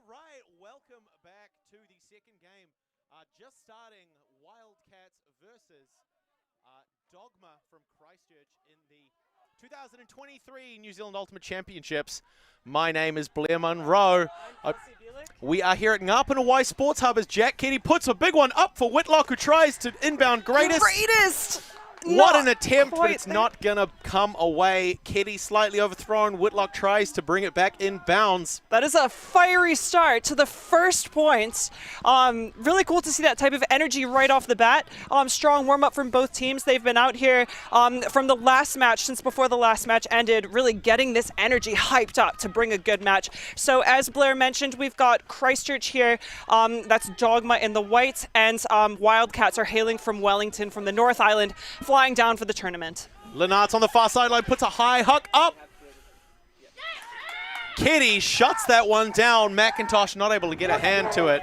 right, welcome back to the second game. Just starting, Wildcats versus Dogma from Christchurch in the 2023 New Zealand Ultimate Championships. My name is Blair Munro. We are here at Ngāpuna Y Sports Hub as Jack Keddie puts a big one up for Whitlock, who tries to inbound greatest. What an attempt, but it's not going to come away. Keddie slightly overthrown. Whitlock tries to bring it back in bounds. That is a fiery start to the first points. Really cool to see that type of energy right off the bat. Strong warm-up from both teams. They've been out here from the last match, since before the last match ended, really getting this energy hyped up to bring a good match. So as Blair mentioned, we've got Christchurch here. That's Dogma in the white, and Wildcats are hailing from Wellington from the North Island, flying down for the tournament. Lennart's on the far sideline, puts a high huck up. Keddie shuts that one down. McIntosh not able to get a hand to it.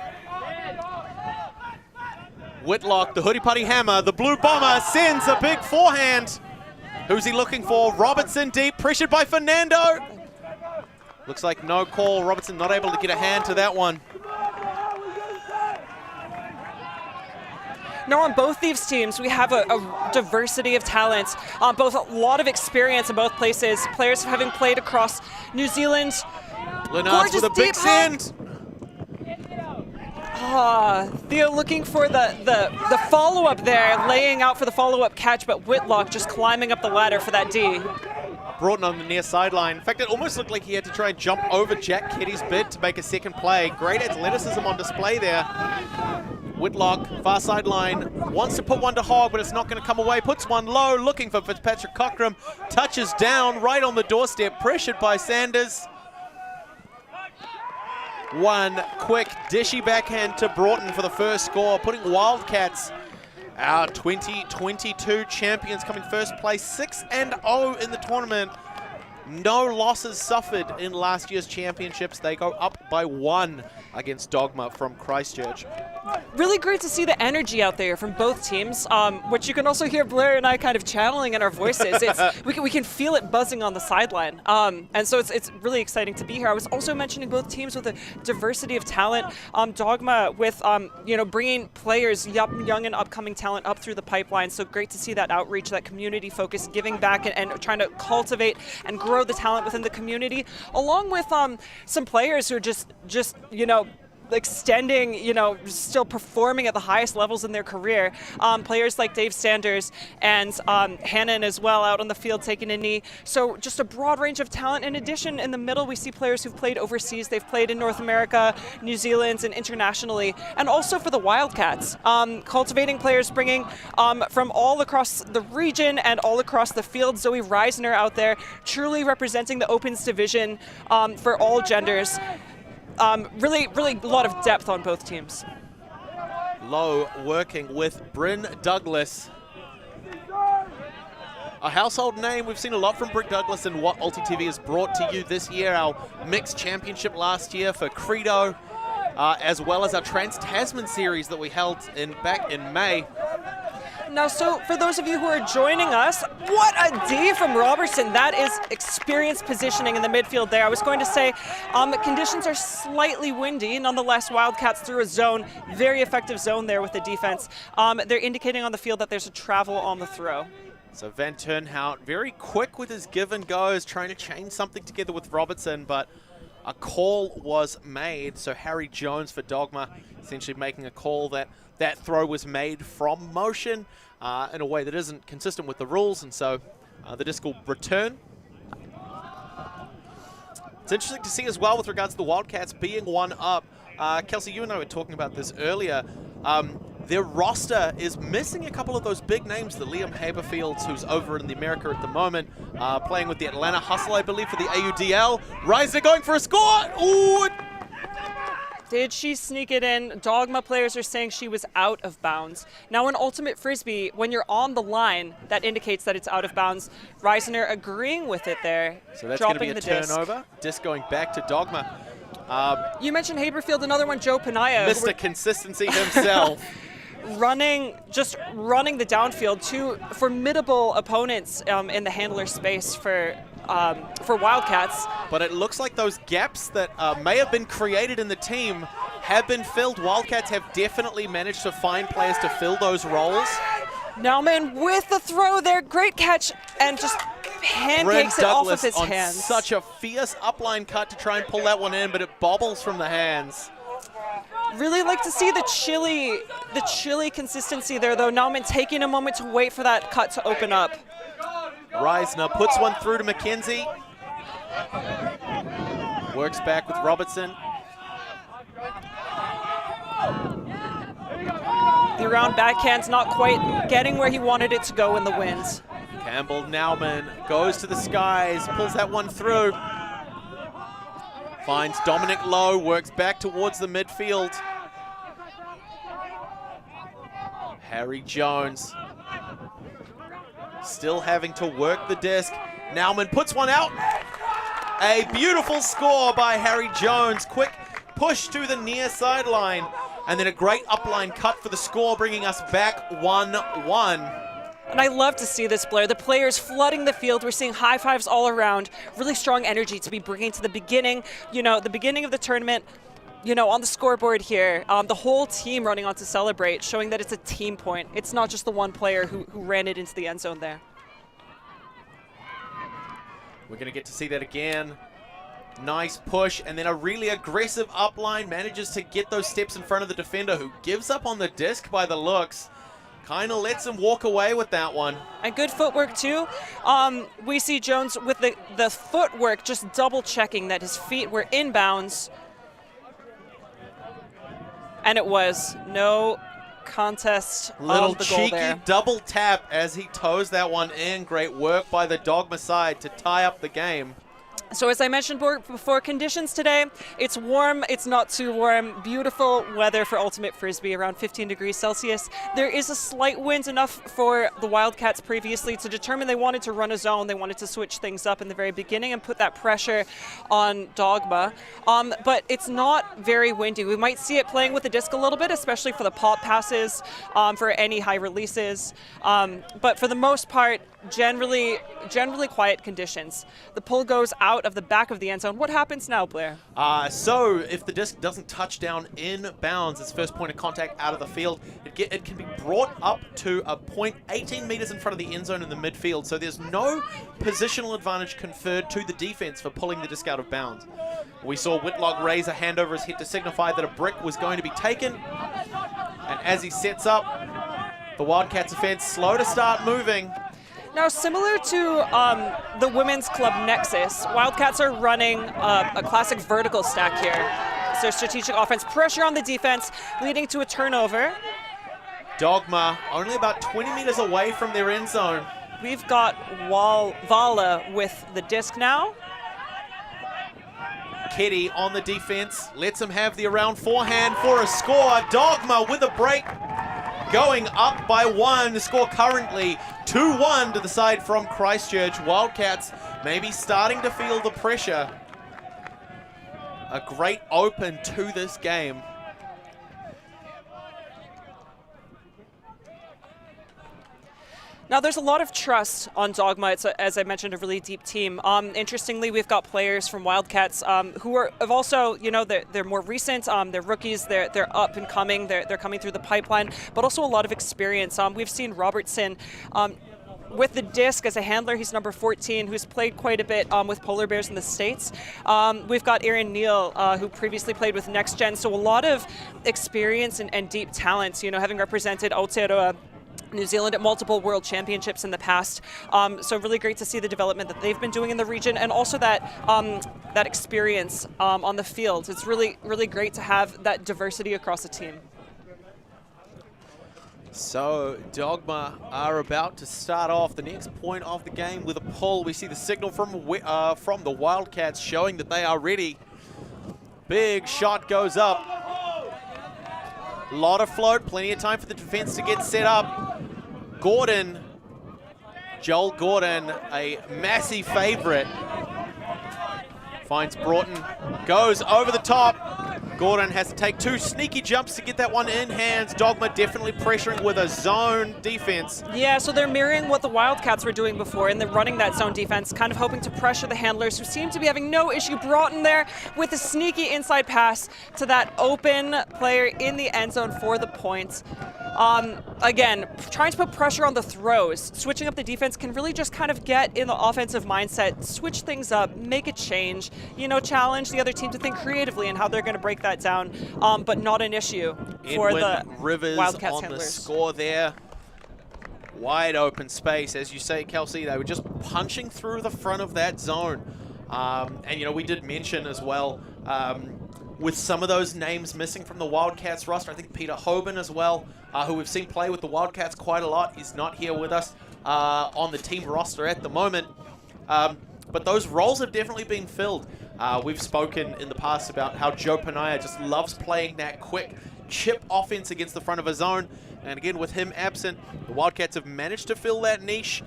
Whitlock, the hoodie putty hammer, the blue bomber sends a big forehand. Who's he looking for? Robertson deep, pressured by Fernando. Looks like no call. Robertson not able to get a hand to that one. Now on both these teams, we have a diversity of talents, both a lot of experience in both places. Players having played across New Zealand. Lennart's with a big send. Theo looking for the follow-up there, laying out for the follow-up catch, but Whitlock just climbing up the ladder for that D. Broughton on the near sideline. In fact, it almost looked like he had to try and jump over Jack Keddie's bid to make a second play. Great athleticism on display there. Whitlock, far sideline, wants to put one to Hogg, but it's not going to come away. Puts one low, looking for Fitzpatrick Cockram. Touches down, right on the doorstep, pressured by Sanders. One quick dishy backhand to Broughton for the first score, putting Wildcats, our 2022 champions, coming first place, 6-0 in the tournament. No losses suffered in last year's championships. They go up by 1 against Dogma from Christchurch. Really great to see the energy out there from both teams, which you can also hear Blair and I kind of channeling in our voices. We can feel it buzzing on the sideline, and so it's really exciting to be here. I was also mentioning both teams with a diversity of talent. Dogma with bringing players, young and upcoming talent up through the pipeline. So great to see that outreach, that community focus, giving back and trying to cultivate and grow the talent within the community, along with some players who are just extending, still performing at the highest levels in their career. Players like Dave Sanders and Hannon as well out on the field taking a knee. So just a broad range of talent. In addition, in the middle, we see players who've played overseas. They've played in North America, New Zealand, and internationally. And also for the Wildcats, cultivating players bringing from all across the region and all across the field. Zoe Reisner out there, truly representing the Opens division for all genders. Really a lot of depth on both teams. Low working with Bryn Douglas. A household name. We've seen a lot from Bryn Douglas and what ULTI.TV has brought to you this year. Our mixed championship last year for Credo, as well as our Trans-Tasman series that we held back in May. Now, so for those of you who are joining us, what a D from Robertson. That is experienced positioning in the midfield there. I was going to say conditions are slightly windy. Nonetheless, Wildcats through a zone, very effective zone there with the defense. They're indicating on the field that there's a travel on the throw. So Van Turnhout very quick with his give and goes, trying to chain something together with Robertson, but a call was made. So Harry Jones for Dogma essentially making a call that throw was made from motion in a way that isn't consistent with the rules, and so the disc will return. It's interesting to see as well with regards to the Wildcats being one up. Kelsey, you and I were talking about this earlier. Their roster is missing a couple of those big names, the Liam Haberfields, who's over in the America at the moment, playing with the Atlanta Hustle, I believe, for the AUDL. Reiser going for a score! Ooh! Did she sneak it in? Dogma players are saying she was out of bounds. Now in Ultimate Frisbee, when you're on the line, that indicates that it's out of bounds. Reisner agreeing with it there. So that's going to be a turnover. Disc going back to Dogma. You mentioned Haberfield, another one, Joe Panaya. Mr. Consistency himself. running the downfield. Two formidable opponents in the handler space for for Wildcats. But it looks like those gaps that may have been created in the team have been filled. Wildcats have definitely managed to find players to fill those roles. Nauman with the throw there, great catch, and just pancakes it off of his hands. Such a fierce upline cut to try and pull that one in, but it bobbles from the hands. Really like to see the chilly consistency there, though. Nauman taking a moment to wait for that cut to open up. Reisner puts one through to McKenzie. Works back with Robertson. The round backhand's not quite getting where he wanted it to go in the wind. Campbell Nauman goes to the skies, pulls that one through. Finds Dominic Lowe, works back towards the midfield. Harry Jones still having to work the disc. Nauman puts one out. A beautiful score by Harry Jones. Quick push to the near sideline. And then a great upline cut for the score, bringing us back 1-1. And I love to see this, Blair. The players flooding the field. We're seeing high fives all around. Really strong energy to be bringing to the beginning. The beginning of the tournament, on the scoreboard here. The whole team running on to celebrate, showing that it's a team point. It's not just the one player who ran it into the end zone there. We're going to get to see that again. Nice push, and then a really aggressive upline manages to get those steps in front of the defender, who gives up on the disc by the looks. Kind of lets him walk away with that one. And good footwork too. We see Jones with the footwork, just double checking that his feet were inbounds. And it was no contest Little of the goal cheeky there. Double tap as he toes that one in. Great work by the Dogma side to tie up the game. So as I mentioned before, conditions today, it's warm, it's not too warm, beautiful weather for Ultimate Frisbee, around 15 degrees Celsius. There is a slight wind, enough for the Wildcats previously to determine they wanted to run a zone, they wanted to switch things up in the very beginning and put that pressure on Dogma. But it's not very windy. We might see it playing with the disc a little bit, especially for the pop passes, for any high releases. But for the most part, generally quiet conditions. The pull goes out of the back of the end zone. What happens now, Blair? So if the disc doesn't touch down in bounds, its first point of contact out of the field, it can be brought up to a point 18 meters in front of the end zone in the midfield. So there's no positional advantage conferred to the defense for pulling the disc out of bounds. We saw Whitlock raise a hand over his head to signify that a brick was going to be taken. And as he sets up, the Wildcats offense slow to start moving. Now, similar to the women's club Nexus, Wildcats are running a classic vertical stack here. So strategic offense, pressure on the defense, leading to a turnover. Dogma only about 20 meters away from their end zone. We've got Vala with the disc now. Ketty on the defense, lets him have the around forehand for a score. Dogma with a break, going up by one. The score currently 2-1 to the side from Christchurch. Wildcats maybe starting to feel the pressure. A great open to this game. Now, there's a lot of trust on Dogma. It's, as I mentioned, a really deep team. Interestingly, we've got players from Wildcats who have also, they're more recent. They're rookies. They're up and coming. They're coming through the pipeline, but also a lot of experience. We've seen Robertson with the disc as a handler. He's number 14, who's played quite a bit with Polar Bears in the States. We've got Aaron Neal, who previously played with Next Gen. So a lot of experience and deep talent, having represented Aotearoa New Zealand at multiple world championships in the past. So really great to see the development that they've been doing in the region, and also that that experience on the field. It's really, really great to have that diversity across a team. So Dogma are about to start off the next point of the game with a pull. We see the signal from the Wildcats showing that they are ready. Big shot goes up. Lot of float, plenty of time for the defense to get set up. Joel Gordon, a massive favorite, finds Broughton, goes over the top. Gordon has to take 2 sneaky jumps to get that one in hands. Dogma definitely pressuring with a zone defense. Yeah, so they're mirroring what the Wildcats were doing before, and they're running that zone defense, kind of hoping to pressure the handlers, who seem to be having no issue. Broughton there with a sneaky inside pass to that open player in the end zone for the point. Again, trying to put pressure on the throws. Switching up the defense can really just kind of get in the offensive mindset, switch things up, make a change, you know, challenge the other team to think creatively and how they're going to break that down, but not an issue for the Rivers Wildcats on handlers. The score there. Wide open space, as you say, Kelsey. They were just punching through the front of that zone. And, you know, we did mention as well, with some of those names missing from the Wildcats roster, I think Peter Hoban as well, who we've seen play with the Wildcats quite a lot, is not here with us on the team roster at the moment. But those roles have definitely been filled. We've spoken in the past about how Joe Panaya just loves playing that quick chip offense against the front of a zone. And again, with him absent, the Wildcats have managed to fill that niche.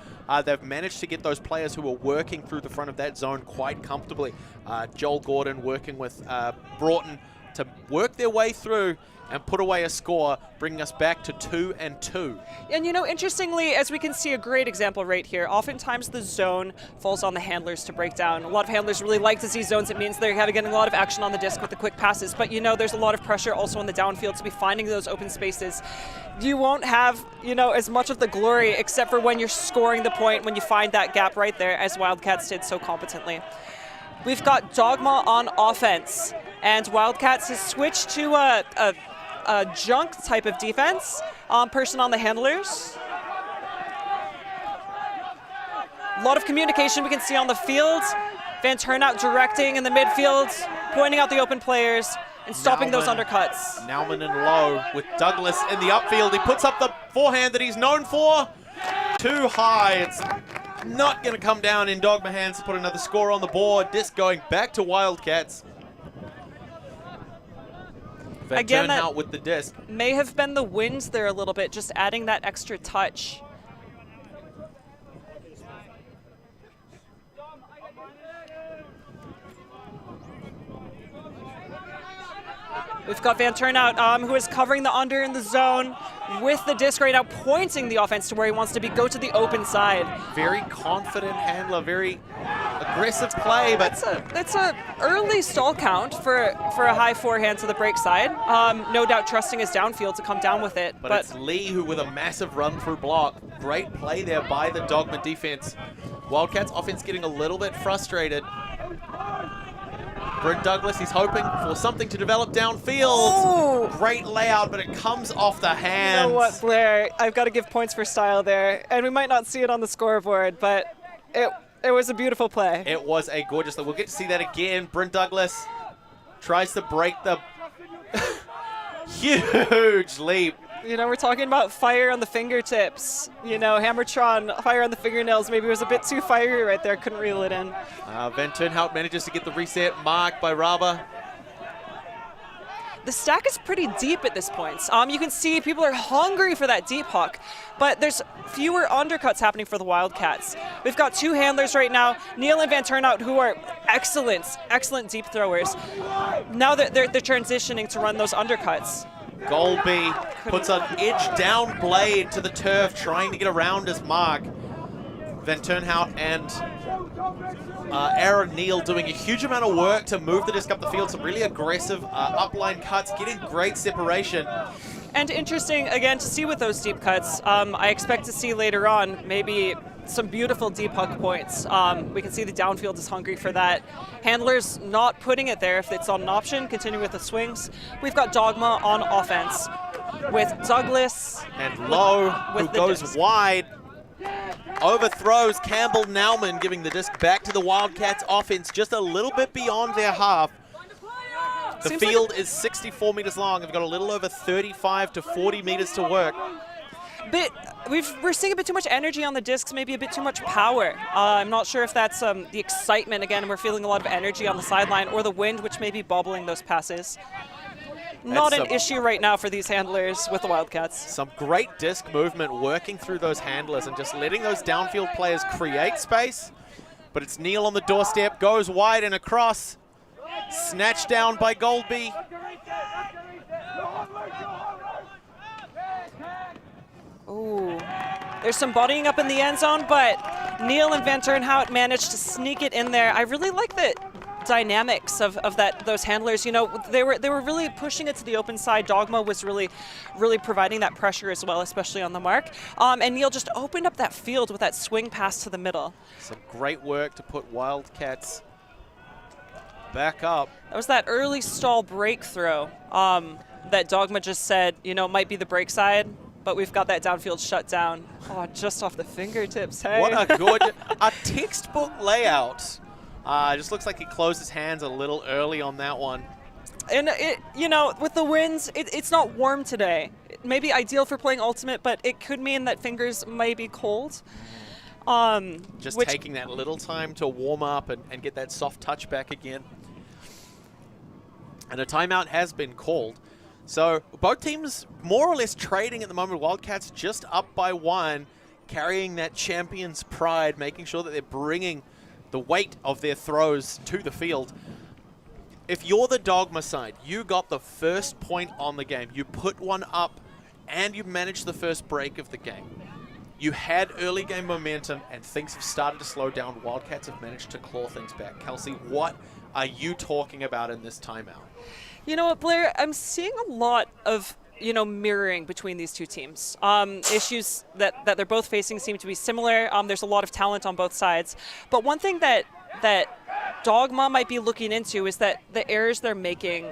They've managed to get those players who are working through the front of that zone quite comfortably. Joel Gordon working with Broughton to work their way through and put away a score, bringing us back to 2-2. And you know, interestingly, as we can see a great example right here, oftentimes the zone falls on the handlers to break down. A lot of handlers really like to see zones. It means they're getting a lot of action on the disc with the quick passes. But you know, there's a lot of pressure also on the downfield to be finding those open spaces. You won't have, you know, as much of the glory except for when you're scoring the point, when you find that gap right there, as Wildcats did so competently. We've got Dogma on offense, and Wildcats has switched to a junk type of defense, person on the handlers. A lot of communication we can see on the field. Van Turnout directing in the midfield, pointing out the open players and stopping those undercuts. Nauman and Lowe with Douglas in the upfield. He puts up the forehand that he's known for. Too high. It's not going to come down in Dogma hands to put another score on the board. Disc going back to Wildcats. Van Again, Turnhout with the disc. May have been the winds there a little bit, just adding that extra touch. We've got Van Turnout, who is covering the under in the zone with the disc right now, pointing the offense to where he wants to be, go to the open side. Very confident handler, very aggressive play, but that's a early stall count for a high forehand to the break side. No doubt trusting his downfield to come down with it. But it's Lee who with a massive run through block. Great play there by the Dogma defense. Wildcats offense getting a little bit frustrated. Brent Douglas, he's hoping for something to develop downfield. Oh. Great layout, but it comes off the hands. You know what, Blair? I've got to give points for style there. And we might not see it on the scoreboard, but it was a beautiful play. It was a gorgeous play. We'll get to see that again. Brent Douglas tries to break the huge leap. You know, we're talking about fire on the fingertips. You know, Hammertron, fire on the fingernails. Maybe it was a bit too fiery right there. Couldn't reel it in. Van Turnhout manages to get the reset marked by Raba. The stack is pretty deep at this point. You can see people are hungry for that deep hook, but there's fewer undercuts happening for the Wildcats. We've got 2 handlers right now, Neil and Van Turnout, who are excellent deep throwers. Now that they're transitioning to run those undercuts. Golby puts an edge down blade to the turf, trying to get around his mark. Van Turnhout and Aaron Neal doing a huge amount of work to move the disc up the field. Some really aggressive upline cuts, getting great separation. And interesting, again, to see with those deep cuts, I expect to see later on maybe some beautiful deep hook points. We can see the downfield is hungry for that. Handlers not putting it there if it's on an option, continue with the swings. We've got Dogma on offense with Douglas. And Lowe, who goes wide, overthrows Campbell Nauman, giving the disc back to the Wildcats offense just a little bit beyond their half. The field is 64 meters long. They've got a little over 35 to 40 meters to work. We're seeing a bit too much energy on the discs, maybe a bit too much power. I'm not sure if that's the excitement. Again, we're feeling a lot of energy on the sideline, or the wind, which may be bobbling those passes. Not an issue right now for these handlers with the Wildcats. Some great disc movement working through those handlers and just letting those downfield players create space. But it's Neil on the doorstep, goes wide and across. Snatched down by Goldby. There's some bodying up in the end zone, but Neil and Van Turnhout managed to sneak it in there. I really like the dynamics of those handlers. You know, they were really pushing it to the open side. Dogma was really providing that pressure as well, especially on the mark. And Neil just opened up that field with that swing pass to the middle. Some great work to put Wildcats back up. That was that early stall breakthrough that Dogma just said, you know, might be the break side, but we've got that downfield shut down. Oh, just off the fingertips, hey. What a good, a textbook layout. Just looks like he closed his hands a little early on that one. And, you know, with the winds, it's not warm today. It may be ideal for playing Ultimate, but it could mean that fingers may be cold. Just taking that little time to warm up and get that soft touch back again. And a timeout has been called. So both teams more or less trading at the moment. Wildcats just up by 1, carrying that champion's pride, making sure that they're bringing the weight of their throws to the field. If you're the Dogma side, you got the first point on the game. You put one up and you managed the first break of the game. You had early game momentum and things have started to slow down. Wildcats have managed to claw things back. Kelsey, what are you talking about in this timeout? You know what, Blair? I'm seeing a lot of, you know, mirroring between these two teams. Issues that they're both facing seem to be similar. There's a lot of talent on both sides. But one thing that Dogma might be looking into is that the errors they're making,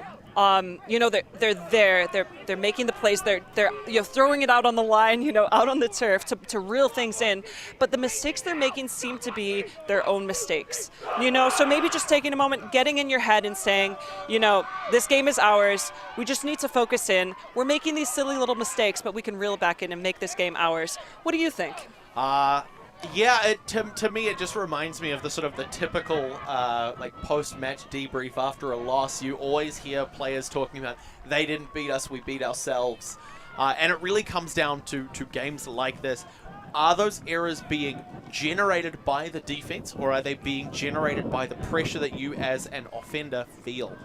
you know, they're making the plays, they're you know, throwing it out on the line, you know, out on the turf to reel things in, but the mistakes they're making seem to be their own mistakes, you know. So maybe just taking a moment, getting in your head and saying, you know, this game is ours, we just need to focus in, we're making these silly little mistakes, but we can reel back in and make this game ours. What do you think? Yeah, to me it just reminds me of the sort of the typical like post-match debrief after a loss. You always hear players talking about, they didn't beat us, we beat ourselves. And it really comes down to games like this. Are those errors being generated by the defense, or are they being generated by the pressure that you as an offender feel?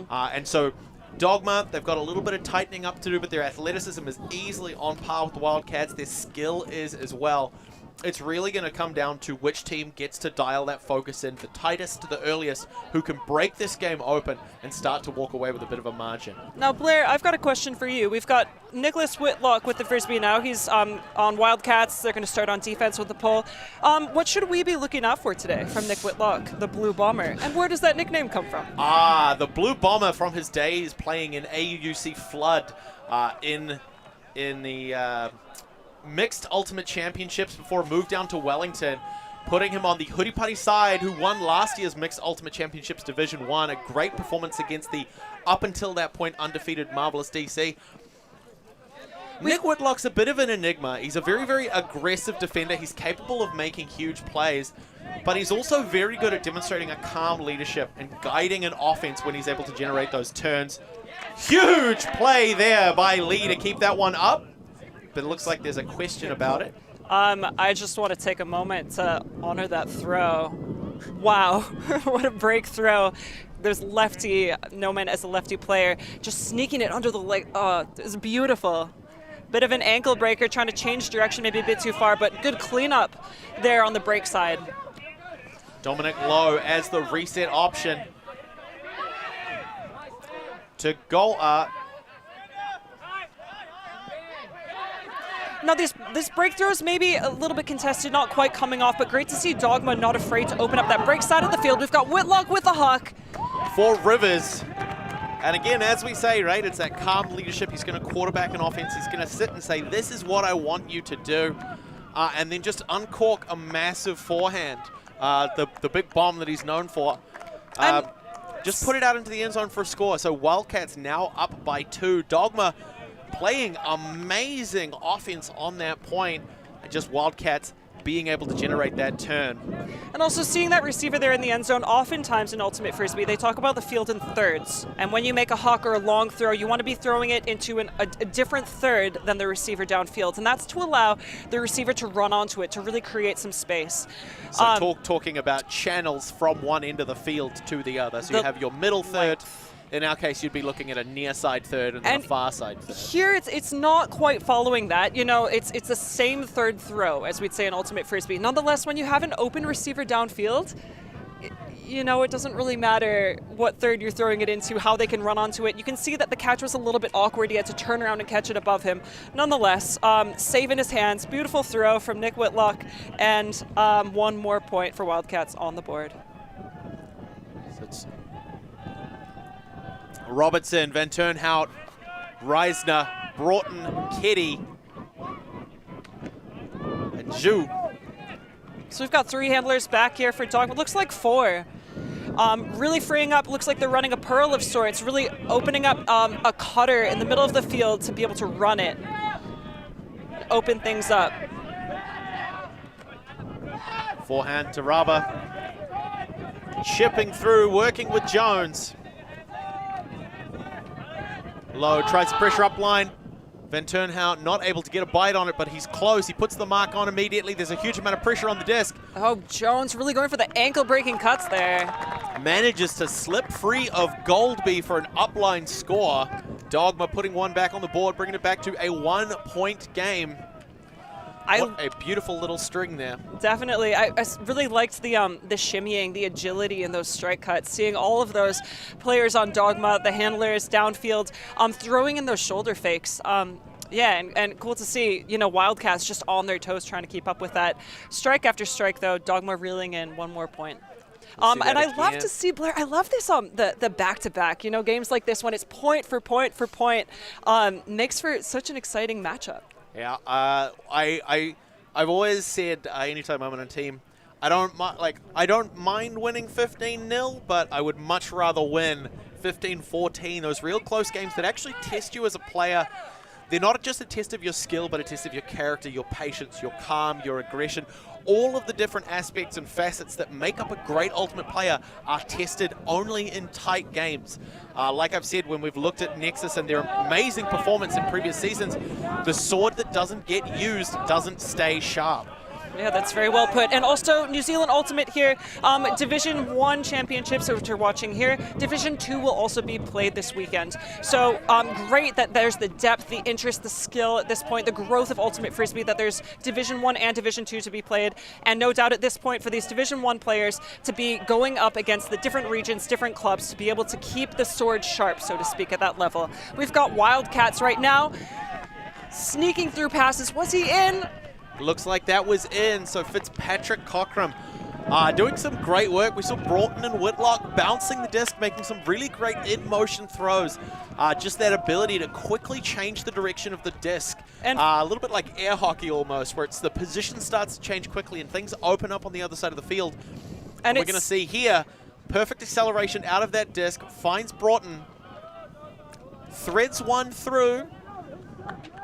And so Dogma, they've got a little bit of tightening up to do, but their athleticism is easily on par with the Wildcats. Their skill is as well. It's really going to come down to which team gets to dial that focus in, the tightest to the earliest, who can break this game open and start to walk away with a bit of a margin. Now, Blair, I've got a question for you. We've got Nicholas Whitlock with the Frisbee now. He's on Wildcats. They're going to start on defense with the pull. What should we be looking out for today from Nick Whitlock, the Blue Bomber? And where does that nickname come from? The Blue Bomber from his days playing in AUC Flood in the Mixed Ultimate Championships before a move down to Wellington, putting him on the Hoodie Putty side, who won last year's Mixed Ultimate Championships Division 1. A great performance against the, up until that point, undefeated Marvelous DC. Nick Whitlock's a bit of an enigma. He's a very, very aggressive defender. He's capable of making huge plays, but he's also very good at demonstrating a calm leadership and guiding an offense when he's able to generate those turns. Huge play there by Lee to keep that one up. But it looks like there's a question about it. I just want to take a moment to honor that throw. Wow, what a break throw. There's lefty, Noman as a lefty player, just sneaking it under the leg. Oh, it's beautiful. Bit of an ankle breaker, trying to change direction, maybe a bit too far, but good cleanup there on the break side. Dominic Lowe as the reset option to goal. Now, these breakthroughs maybe a little bit contested, not quite coming off, but great to see Dogma not afraid to open up that break side of the field. We've got Whitlock with the huck. For Rivers. And again, as we say, right, it's that calm leadership. He's going to quarterback an offense. He's going to sit and say, this is what I want you to do. And then just uncork a massive forehand. The big bomb that he's known for. Just put it out into the end zone for a score. So Wildcats now up by 2. Dogma playing amazing offense on that point, and just Wildcats being able to generate that turn. And also seeing that receiver there in the end zone, oftentimes in Ultimate Frisbee, they talk about the field in thirds. And when you make a huck or a long throw, you want to be throwing it into a different third than the receiver downfield. And that's to allow the receiver to run onto it, to really create some space. So talking about channels from one end of the field to the other. So you have your middle third, in our case, you'd be looking at a near side third and then a far side third. Here, it's not quite following that. You know, it's the same third throw, as we'd say in Ultimate Frisbee. Nonetheless, when you have an open receiver downfield, you know, it doesn't really matter what third you're throwing it into, how they can run onto it. You can see that the catch was a little bit awkward. He had to turn around and catch it above him. Nonetheless, save in his hands. Beautiful throw from Nick Whitlock, and 1 more point for Wildcats on the board. So it's Robertson, Van Turnhout, Reisner, Broughton, Keddy, and Zhu. So we've got 3 handlers back here for Dogma. Looks like 4. Really freeing up. Looks like they're running a pearl of sorts, really opening up a cutter in the middle of the field to be able to run it, open things up. Forehand to Raba. Chipping through, working with Jones. Low tries to pressure up line. Van Turnhout not able to get a bite on it, but he's close. He puts the mark on immediately. There's a huge amount of pressure on the disc. Oh, Jones really going for the ankle-breaking cuts there. Manages to slip free of Goldby for an upline score. Dogma putting one back on the board, bringing it back to a 1-point game. What a beautiful little string there. Definitely. I really liked the shimmying, the agility in those strike cuts, seeing all of those players on Dogma, the handlers downfield, throwing in those shoulder fakes. Yeah, and cool to see, you know, Wildcats just on their toes trying to keep up with that. Strike after strike, though, Dogma reeling in 1 more point. And I love to see, Blair, I love this, the back-to-back, you know, games like this when it's point for point for point, makes for such an exciting matchup. Yeah, I've always said anytime I'm on a team, I don't mind winning 15-0, but I would much rather win 15-14. Those real close games that actually test you as a player. They're not just a test of your skill, but a test of your character, your patience, your calm, your aggression. All of the different aspects and facets that make up a great Ultimate player are tested only in tight games. Like I've said, when we've looked at Nexus and their amazing performance in previous seasons, the sword that doesn't get used doesn't stay sharp. Yeah, that's very well put. And also, New Zealand Ultimate here, Division 1 championships, which we're watching here. Division 2 will also be played this weekend. So great that there's the depth, the interest, the skill at this point, the growth of Ultimate Frisbee, that there's Division 1 and Division 2 to be played. And no doubt at this point for these Division 1 players to be going up against the different regions, different clubs, to be able to keep the sword sharp, so to speak, at that level. We've got Wildcats right now, sneaking through passes. Was he in? Looks like that was in, so Fitzpatrick Cockram doing some great work. We saw Broughton and Whitlock bouncing the disc, making some really great in-motion throws. Just that ability to quickly change the direction of the disc. And a little bit like air hockey almost, where it's the position starts to change quickly and things open up on the other side of the field. And we're going to see here, perfect acceleration out of that disc, finds Broughton, threads one through.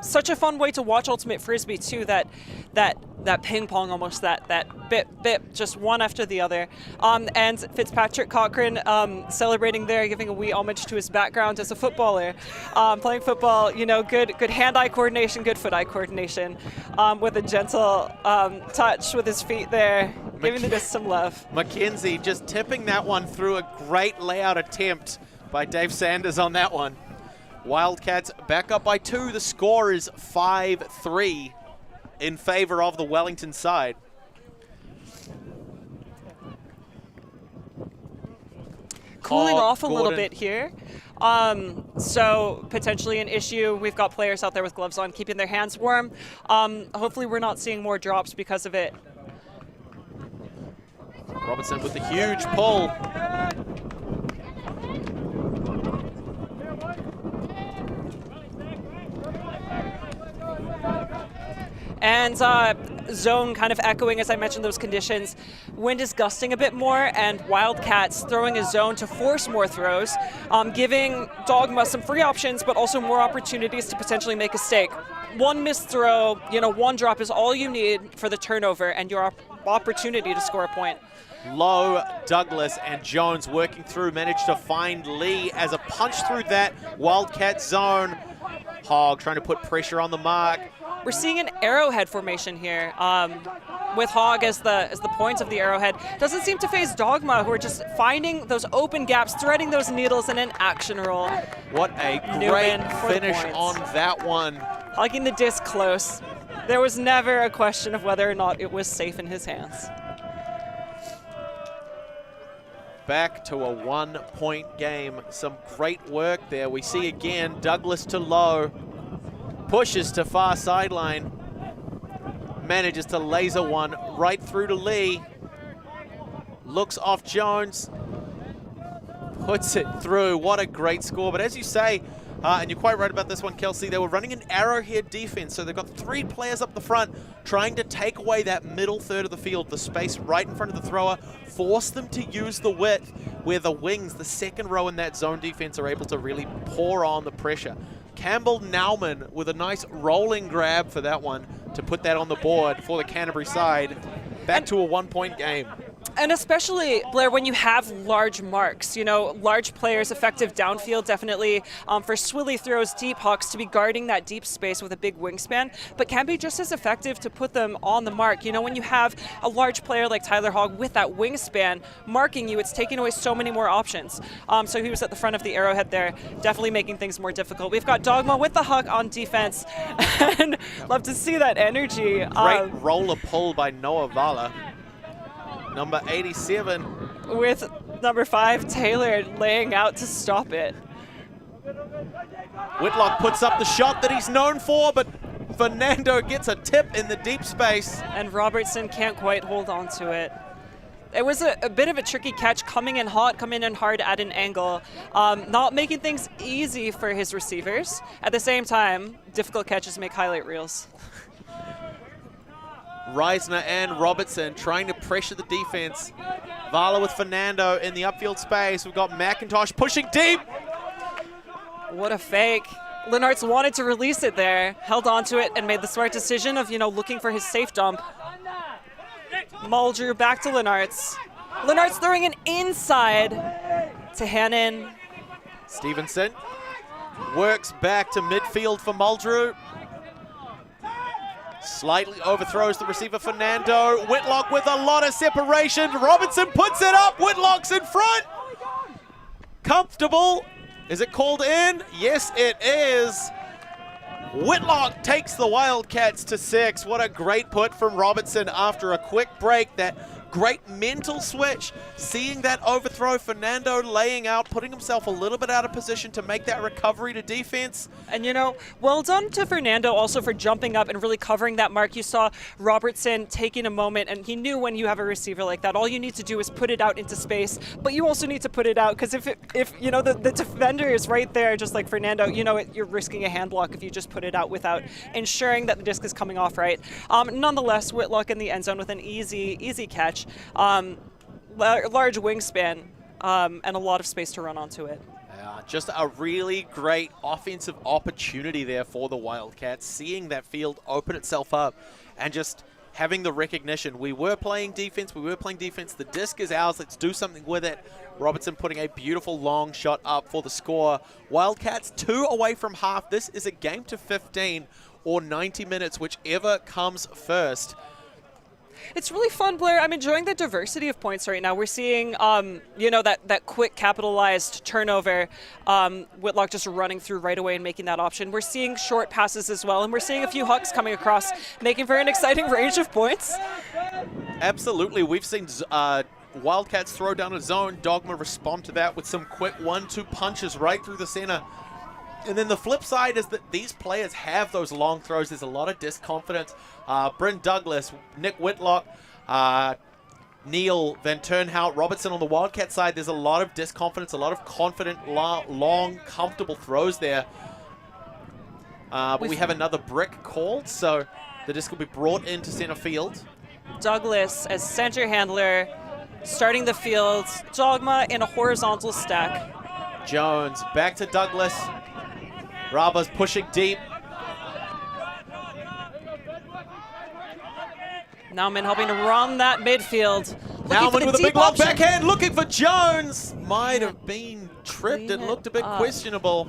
Such a fun way to watch Ultimate Frisbee too, that ping pong almost, that bip, just one after the other. And Fitzpatrick Cochrane celebrating there, giving a wee homage to his background as a footballer. Playing football, you know, good hand-eye coordination, good foot-eye coordination, with a gentle touch with his feet there, giving the disc some love. Mackenzie just tipping that one through, a great layout attempt by Dave Sanders on that one. Wildcats back up by 2. The score is 5-3 in favor of the Wellington side. Cooling off a little bit here. So potentially an issue. We've got players out there with gloves on, keeping their hands warm. Hopefully we're not seeing more drops because of it. Robertson with a huge pull. And zone kind of echoing, as I mentioned, those conditions. Wind is gusting a bit more, and Wildcats throwing a zone to force more throws, giving Dogma some free options, but also more opportunities to potentially make a stake. One missed throw, you know, one drop is all you need for the turnover and your opportunity to score a point. Low, Douglas, and Jones working through, managed to find Lee as a punch through that Wildcat zone. Hogg trying to put pressure on the mark. We're seeing an arrowhead formation here. with Hog as the point of the arrowhead. Doesn't seem to phase Dogma, who are just finding those open gaps, threading those needles in an action roll. What a great finish on that one. Hugging the disc close. There was never a question of whether or not it was safe in his hands. Back to a 1-point game. Some great work there. We see again Douglas to low. Pushes to far sideline. Manages to laser one right through to Lee. Looks off Jones. Puts it through. What a great score. But as you say, and you're quite right about this one, Kelsey, they were running an arrowhead defense. So they've got 3 players up the front trying to take away that middle third of the field, the space right in front of the thrower, force them to use the width where the wings, the second row in that zone defense, are able to really pour on the pressure. Campbell Nauman with a nice rolling grab for that one to put that on the board for the Canterbury side. Back to a 1-point game. And especially, Blair, when you have large marks, you know, large players effective downfield, definitely for swilly throws, deep hawks to be guarding that deep space with a big wingspan, but can be just as effective to put them on the mark. You know, when you have a large player like Tyler Hogg with that wingspan marking you, it's taking away so many more options. So he was at the front of the arrowhead there, definitely making things more difficult. We've got Dogma with the hug on defense, and love to see that energy. Great roller pull by Noah Vala. Number 87. With number 5, Taylor, laying out to stop it. Whitlock puts up the shot that he's known for, but Fernando gets a tip in the deep space. And Robertson can't quite hold on to it. It was a bit of a tricky catch, coming in hot, coming in hard at an angle, not making things easy for his receivers. At the same time, difficult catches make highlight reels. Reisner and Robertson trying to pressure the defense. Vala with Fernando in the upfield space. We've got McIntosh pushing deep. What a fake. Lenartz wanted to release it there, held on to it, and made the smart decision of, you know, looking for his safe dump. Muldrew back to Lenartz. Lenartz throwing an inside to Hannon. Stevenson works back to midfield for Muldrew. Slightly overthrows the receiver, Fernando. Whitlock with a lot of separation. Robinson puts it up. Whitlock's in front. Comfortable. Is it called in? Yes, it is. Whitlock takes the Wildcats to 6. What a great put from Robertson after a quick break. That great mental switch. Seeing that overthrow, Fernando laying out, putting himself a little bit out of position to make that recovery to defense. And, you know, well done to Fernando also for jumping up and really covering that mark. You saw Robertson taking a moment, and he knew when you have a receiver like that, all you need to do is put it out into space, but you also need to put it out, because if you know, the defender is right there, just like Fernando, you know, you're risking a hand block if you just put it out without ensuring that the disc is coming off right. Nonetheless, Whitlock in the end zone with an easy catch. Large wingspan and a lot of space to run onto it. Just a really great offensive opportunity there for the Wildcats, seeing that field open itself up and just having the recognition. We were playing defense, the disc is ours, let's do something with it. Robertson putting a beautiful long shot up for the score. Wildcats 2 away from half. This is a game to 15 or 90 minutes, whichever comes first. It's really fun, Blair. I'm enjoying the diversity of points right now. We're seeing, you know, that quick capitalized turnover, Whitlock just running through right away and making that option. We're seeing short passes as well, and we're seeing a few hucks coming across, making for an exciting range of points. Absolutely. We've seen Wildcats throw down a zone. Dogma respond to that with some quick 1-2 punches right through the center. And then the flip side is that these players have those long throws. There's a lot of disc confidence. Bryn Douglas, Nick Whitlock, Neil Van Turnhout, Robertson on the Wildcat side. There's a lot of disc confidence, a lot of confident, long, comfortable throws there. But we have another brick called, so the disc will be brought into center field. Douglas as center handler, starting the field. Dogma in a horizontal stack. Jones back to Douglas. Raba's pushing deep. Nauman helping to run that midfield. Nauman with a big long backhand, looking for Jones. Might have been tripped. It looked a bit questionable.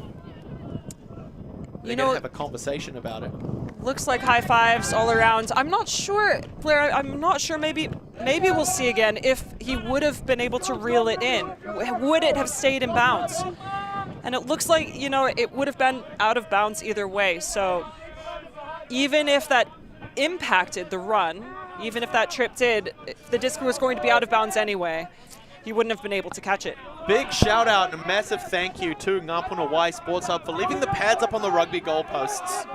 They're going to have a conversation about it. looks like high fives all around. I'm not sure, Blair, I'm not sure, maybe we'll see again if he would have been able to reel it in. Would it have stayed in bounds? And it looks like, you know, it would have been out of bounds either way. So even if that impacted the run, even if that trip did, if the disc was going to be out of bounds anyway, he wouldn't have been able to catch it. Big shout out and a massive thank you to Ngāpuna Y Sports Hub for leaving the pads up on the rugby goalposts.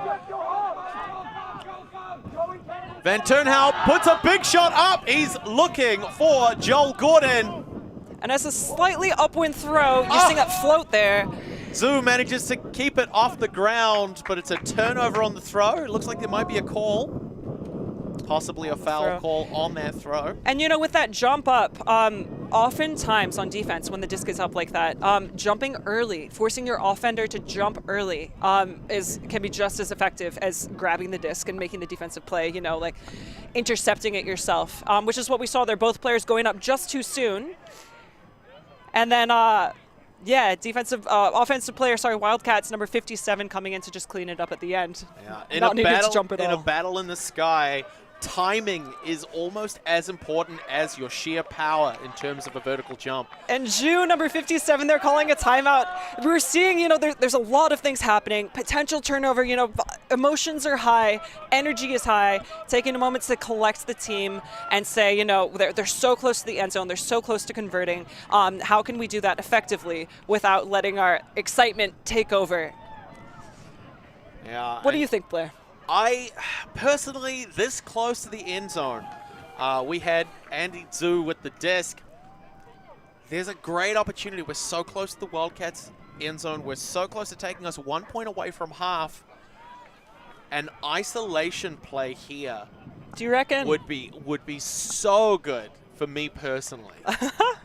Van Turnhout puts a big shot up. He's looking for Joel Gordon. And as a slightly upwind throw, using that float there. Zoo manages to keep it off the ground, but it's a turnover on the throw. It looks like there might be a call. Possibly a foul call on that throw. And you know, with that jump up, oftentimes on defense, when the disc is up like that, jumping early, forcing your offender to jump early can be just as effective as grabbing the disc and making the defensive play, you know, like intercepting it yourself, which is what we saw there. Both players going up just too soon. And then, offensive player, Wildcats, number 57, coming in to just clean it up at the end. Yeah, Not needing to jump at all. In a battle in the sky, timing is almost as important as your sheer power in terms of a vertical jump. And Ju, number 57, they're calling a timeout. We were seeing, you know, there's a lot of things happening. Potential turnover, you know, emotions are high, energy is high. Taking a moment to collect the team and say, you know, they're so close to the end zone, they're so close to converting. How can we do that effectively without letting our excitement take over? Yeah. What do you think, Blair? I personally, this close to the end zone, we had Andy Zhu with the disc. There's a great opportunity. We're so close to the Wildcats end zone. We're so close to taking us 1 point away from half. An isolation play here, do you reckon? Would be so good for me personally.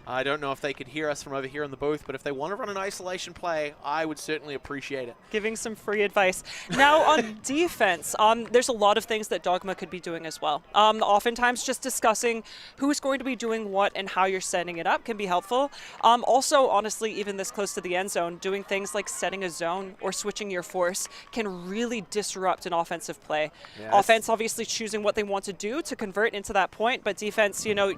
I don't know if they could hear us from over here in the booth, but if they want to run an isolation play, I would certainly appreciate it. Giving some free advice. Now on defense, there's a lot of things that Dogma could be doing as well. Oftentimes just discussing who's going to be doing what and how you're setting it up can be helpful. Also, honestly, even this close to the end zone, doing things like setting a zone or switching your force can really disrupt an offensive play. Yes. Offense obviously choosing what they want to do to convert into that point, but defense, you know,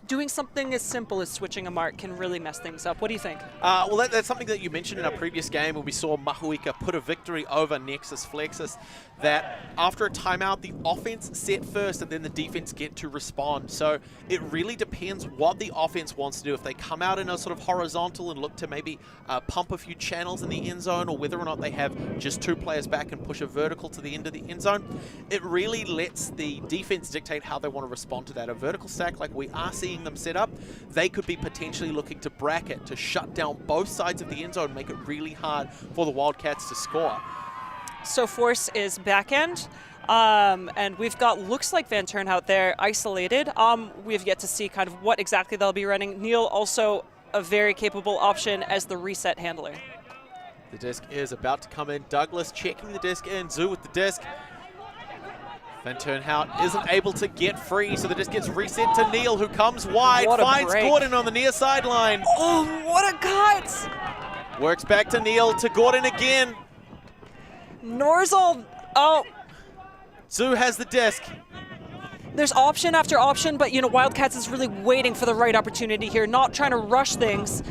doing something as simple as switching a mark can really mess things up. What do you think? Well, that's something that you mentioned in our previous game when we saw Mahuika put a victory over Nexus Flexus, that after a timeout, the offense set first and then the defense get to respond. So it really depends what the offense wants to do. If they come out in a sort of horizontal and look to maybe pump a few channels in the end zone, or whether or not they have just 2 players back and push a vertical to the end of the end zone, it really lets the defense dictate how they want to respond to that. A vertical stack like we are seeing them set up, they could be potentially looking to bracket, to shut down both sides of the end zone, make it really hard for the Wildcats to score. So force is back end, and we've got, looks like Van Turnhout there isolated. We've yet to see kind of what exactly they'll be running. Neil also a very capable option as the reset handler. The disc is about to come in. Douglas checking the disc in. Zoo with the disc. Van Turnhout isn't able to get free, so the disc gets reset to Neil, who comes wide, finds Gordon on the near sideline. Oh, what a cut! Works back to Neil, to Gordon again. Norzel, oh. Zoo has the disc. There's option after option, but you know, Wildcats is really waiting for the right opportunity here, not trying to rush things.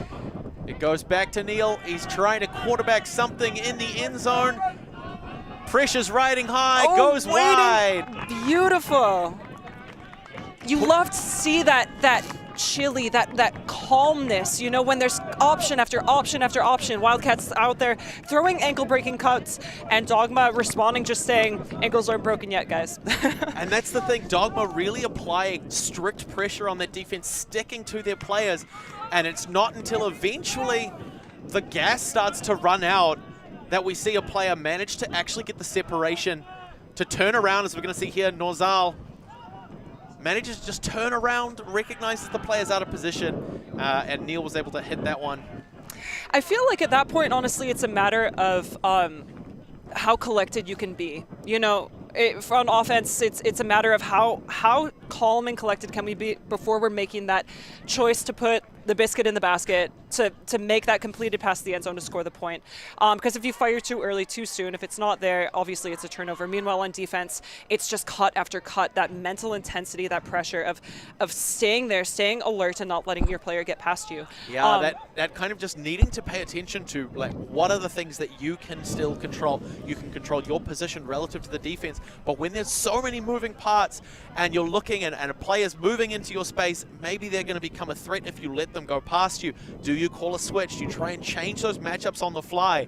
It goes back to Neil. He's trying to quarterback something in the end zone. Pressure's riding high, goes wide. Beautiful. You love to see that chilly, that calmness, you know, when there's option after option after option. Wildcats out there throwing ankle-breaking cuts, and Dogma responding, just saying, ankles aren't broken yet, guys. And that's the thing, Dogma really applying strict pressure on their defense, sticking to their players, and it's not until eventually the gas starts to run out that we see a player manage to actually get the separation to turn around, as we're going to see here. Norzal manages to just turn around, recognizes the player's out of position, and Neil was able to hit that one. I feel like at that point, honestly, it's a matter of how collected you can be. You know, on offense, it's a matter of how calm and collected can we be before we're making that choice to put the biscuit in the basket to make that completed pass to the end zone to score the point. Because if you fire too early, too soon, if it's not there, obviously it's a turnover. Meanwhile, on defense, it's just cut after cut, that mental intensity, that pressure of staying there, staying alert and not letting your player get past you. Yeah, that kind of just needing to pay attention to, like, what are the things that you can still control. You can control your position relative to the defense, but when there's so many moving parts and you're looking and a player's moving into your space, maybe they're going to become a threat if you let them go past you. Do you call a switch? Do you try and change those matchups on the fly?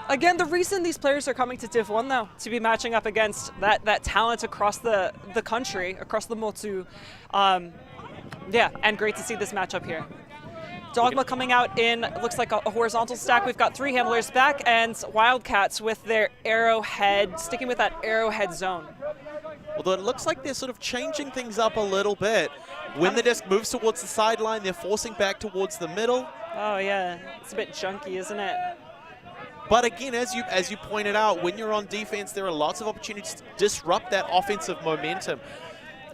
Again, the reason these players are coming to Div 1, though, to be matching up against that talent across the country, across the Motu. Yeah, and great to see this matchup here. Dogma coming out in, looks like a horizontal stack. We've got 3 handlers back, and Wildcats with their arrowhead, sticking with that arrowhead zone. Although it looks like they're sort of changing things up a little bit. When the disc moves towards the sideline, they're forcing back towards the middle. Oh yeah, it's a bit junky, isn't it? But again, as you pointed out, when you're on defense, there are lots of opportunities to disrupt that offensive momentum.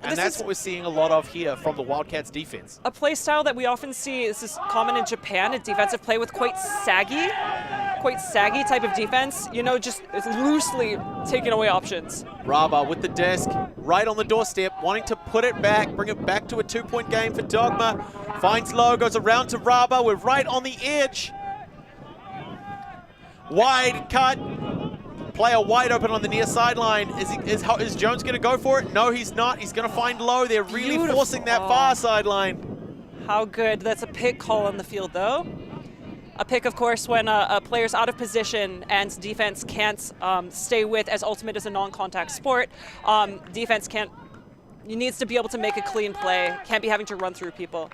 And that's what we're seeing a lot of here from the Wildcats defense. A play style that we often see, this is common in Japan, a defensive play with quite saggy type of defense, you know, just loosely taking away options. Raba with the disc, right on the doorstep, wanting to put it back, bring it back to a 2-point game for Dogma. Finds low, goes around to Raba, we're right on the edge. Wide cut. Player wide open on the near sideline. Is Jones going to go for it? No, he's not. He's going to find low. They're really forcing that far sideline. How good. That's a pick call on the field, though. A pick, of course, when a player's out of position and defense can't stay with, as Ultimate is a non-contact sport, defense needs to be able to make a clean play. Can't be having to run through people.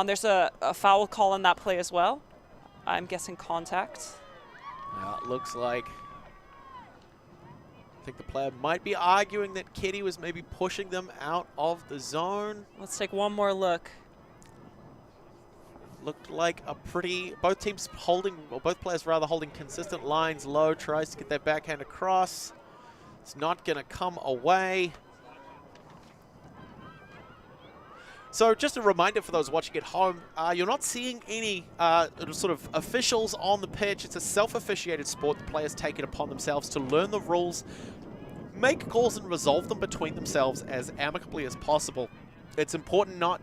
There's a foul call on that play as well. I'm guessing contact. Yeah, it looks like. I think the player might be arguing that Kitty was maybe pushing them out of the zone. Let's take one more look. Looked like both teams holding, or both players rather, holding consistent lines low, tries to get that backhand across. It's not going to come away. So just a reminder for those watching at home, you're not seeing any sort of officials on the pitch. It's a self-officiated sport. The players take it upon themselves to learn the rules, make calls and resolve them between themselves as amicably as possible. It's important not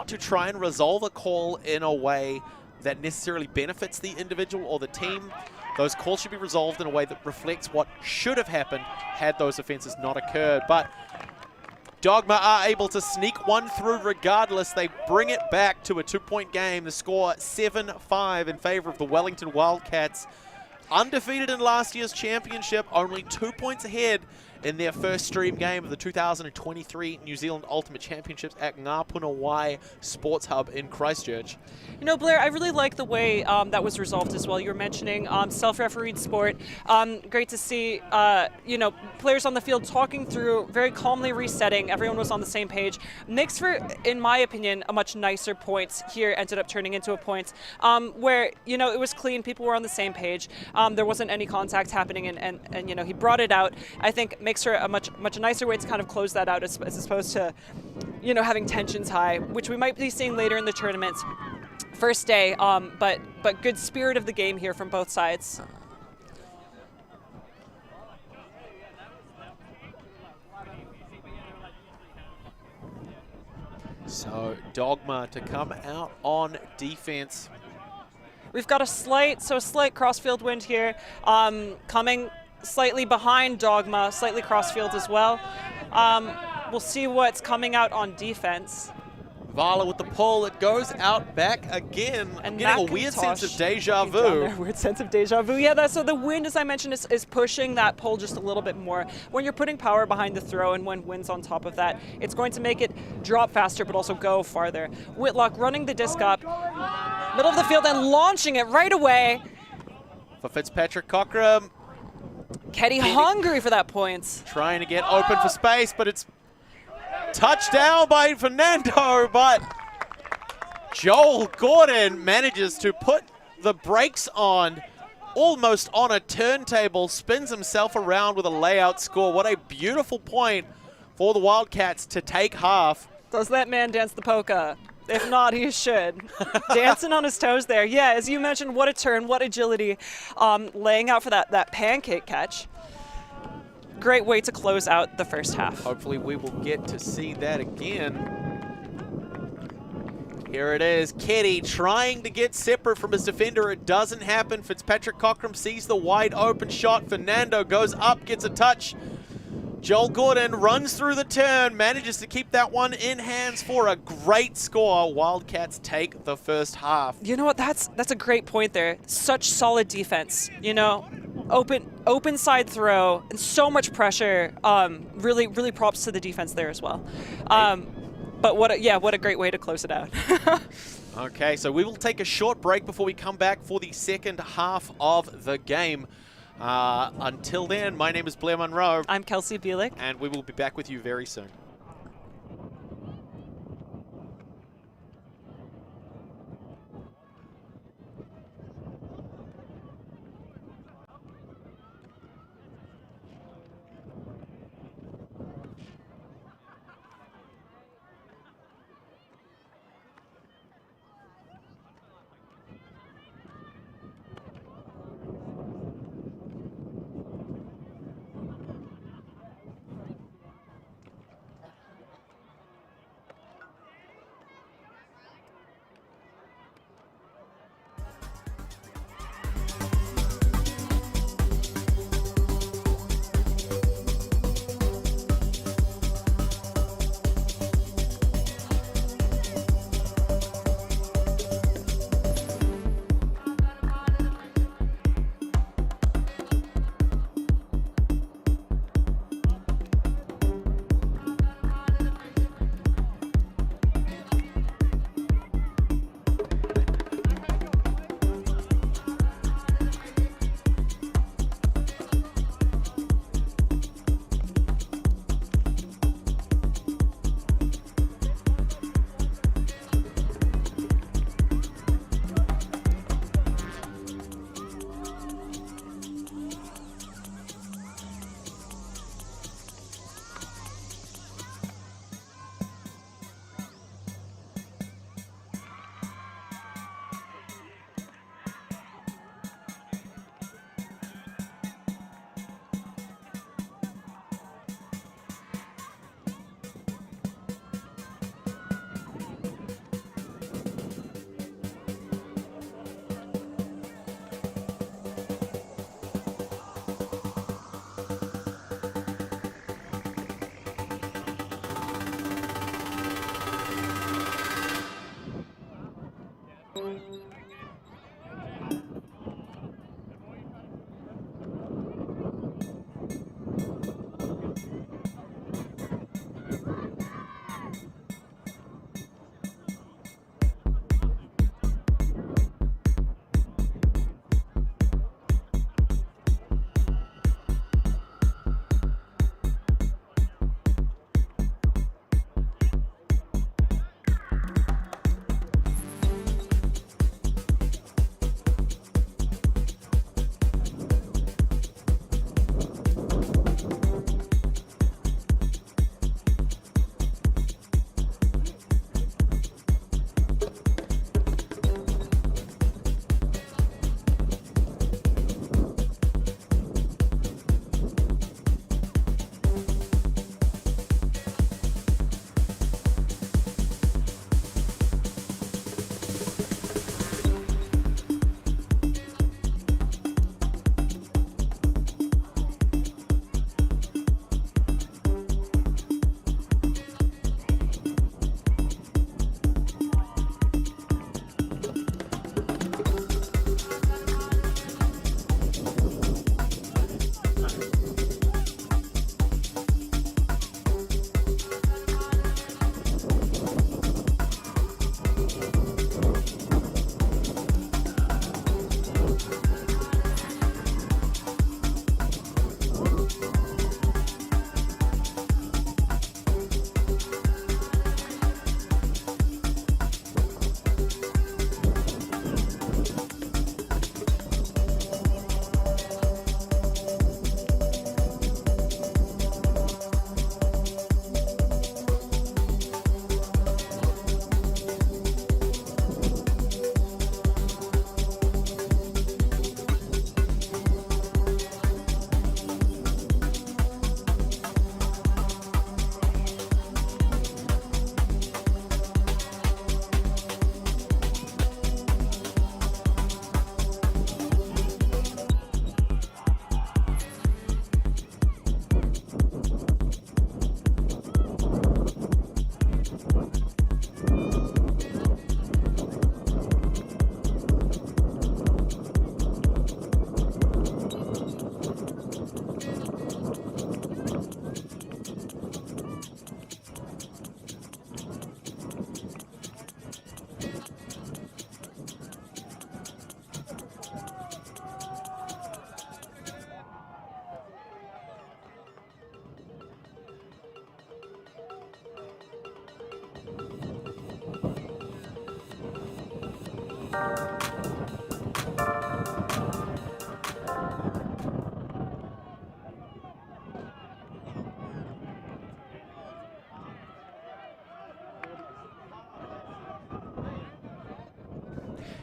to try and resolve a call in a way that necessarily benefits the individual or the team. Those calls should be resolved in a way that reflects what should have happened had those offenses not occurred. But Dogma are able to sneak one through regardless. They bring it back to a 2-point game. The score 7-5 in favor of the Wellington Wildcats. Undefeated in last year's championship, only 2 points ahead in their first stream game of the 2023 New Zealand Ultimate Championships at Ngā Puna Wai Sports Hub in Christchurch. You know, Blair, I really like the way that was resolved as well. You were mentioning self-refereed sport. Great to see, you know, players on the field talking through, very calmly resetting. Everyone was on the same page. Makes for, in my opinion, a much nicer point here. Ended up turning into a point where, you know, it was clean. People were on the same page. There wasn't any contact happening, and you know, he brought it out. I think makes for a much nicer way to kind of close that out as opposed to, you know, having tensions high, which we might be seeing later in the tournament. First day, but good spirit of the game here from both sides. So Dogma to come out on defense. We've got a slight crossfield wind here, coming slightly behind Dogma, slightly crossfield as well. We'll see what's coming out on defense. Vala with the pull, it goes out back again. I'm getting a weird sense of deja vu. Weird sense of deja vu. Yeah, so the wind, as I mentioned, is pushing that pull just a little bit more. When you're putting power behind the throw and when wind's on top of that, it's going to make it drop faster but also go farther. Whitlock running the disc up, middle of the field and launching it right away. For Fitzpatrick Cockram. Ketty hungry for that point. Trying to get open for space, but it's touchdown by Fernando, but Joel Gordon manages to put the brakes on, almost on a turntable, spins himself around with a layout score. What a beautiful point for the Wildcats to take half. Does that man dance the polka? If not, he should. Dancing on his toes there. Yeah, as you mentioned, what a turn, what agility. Laying out for that pancake catch. Great way to close out the first half. Hopefully we will get to see that again. Here it is, Ketty trying to get separate from his defender. It doesn't happen. Fitzpatrick Cockram sees the wide open shot. Fernando goes up, gets a touch. Joel Gordon runs through the turn, manages to keep that one in hands for a great score. Wildcats take the first half. You know what, that's a great point there. Such solid defense, you know. Open side throw and so much pressure. Really props to the defense there as well. But what a great way to close it out. Okay, so we will take a short break before we come back for the second half of the game. Until then, my name is Blair Monroe. I'm Kelsey Bielik. And we will be back with you very soon.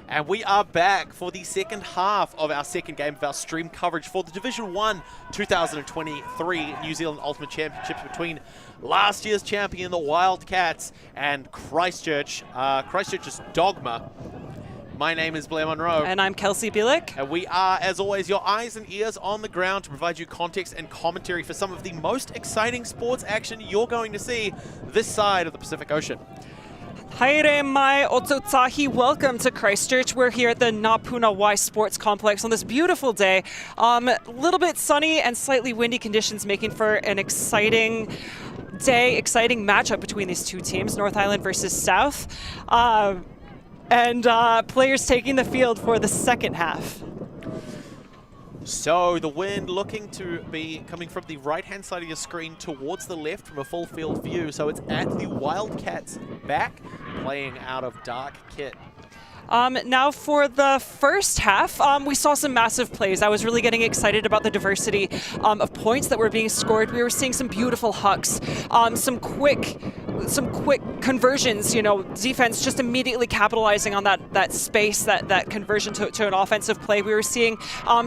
And we are back for the second half of our second game of our stream coverage for the Division 1 2023 New Zealand Ultimate Championships between last year's champion, the Wildcats, and Christchurch. Christchurch's Dogma. My name is Blair Monroe. And I'm Kelsey Bielik. And we are, as always, your eyes and ears on the ground to provide you context and commentary for some of the most exciting sports action you're going to see this side of the Pacific Ocean. Haere mai o tahi. Welcome to Christchurch. We're here at the Puna Y Sports Complex on this beautiful day. A little bit sunny and slightly windy conditions making for an exciting day, exciting matchup between these two teams, North Island versus South. And players taking the field for the second half. So the wind looking to be coming from the right-hand side of your screen towards the left from a full field view. So it's at the Wildcats back, playing out of dark kit. Now for the first half, we saw some massive plays. I was really getting excited about the diversity of points that were being scored. We were seeing some beautiful hucks, some quick conversions, you know, defense just immediately capitalizing on that space, that conversion to an offensive play. We were seeing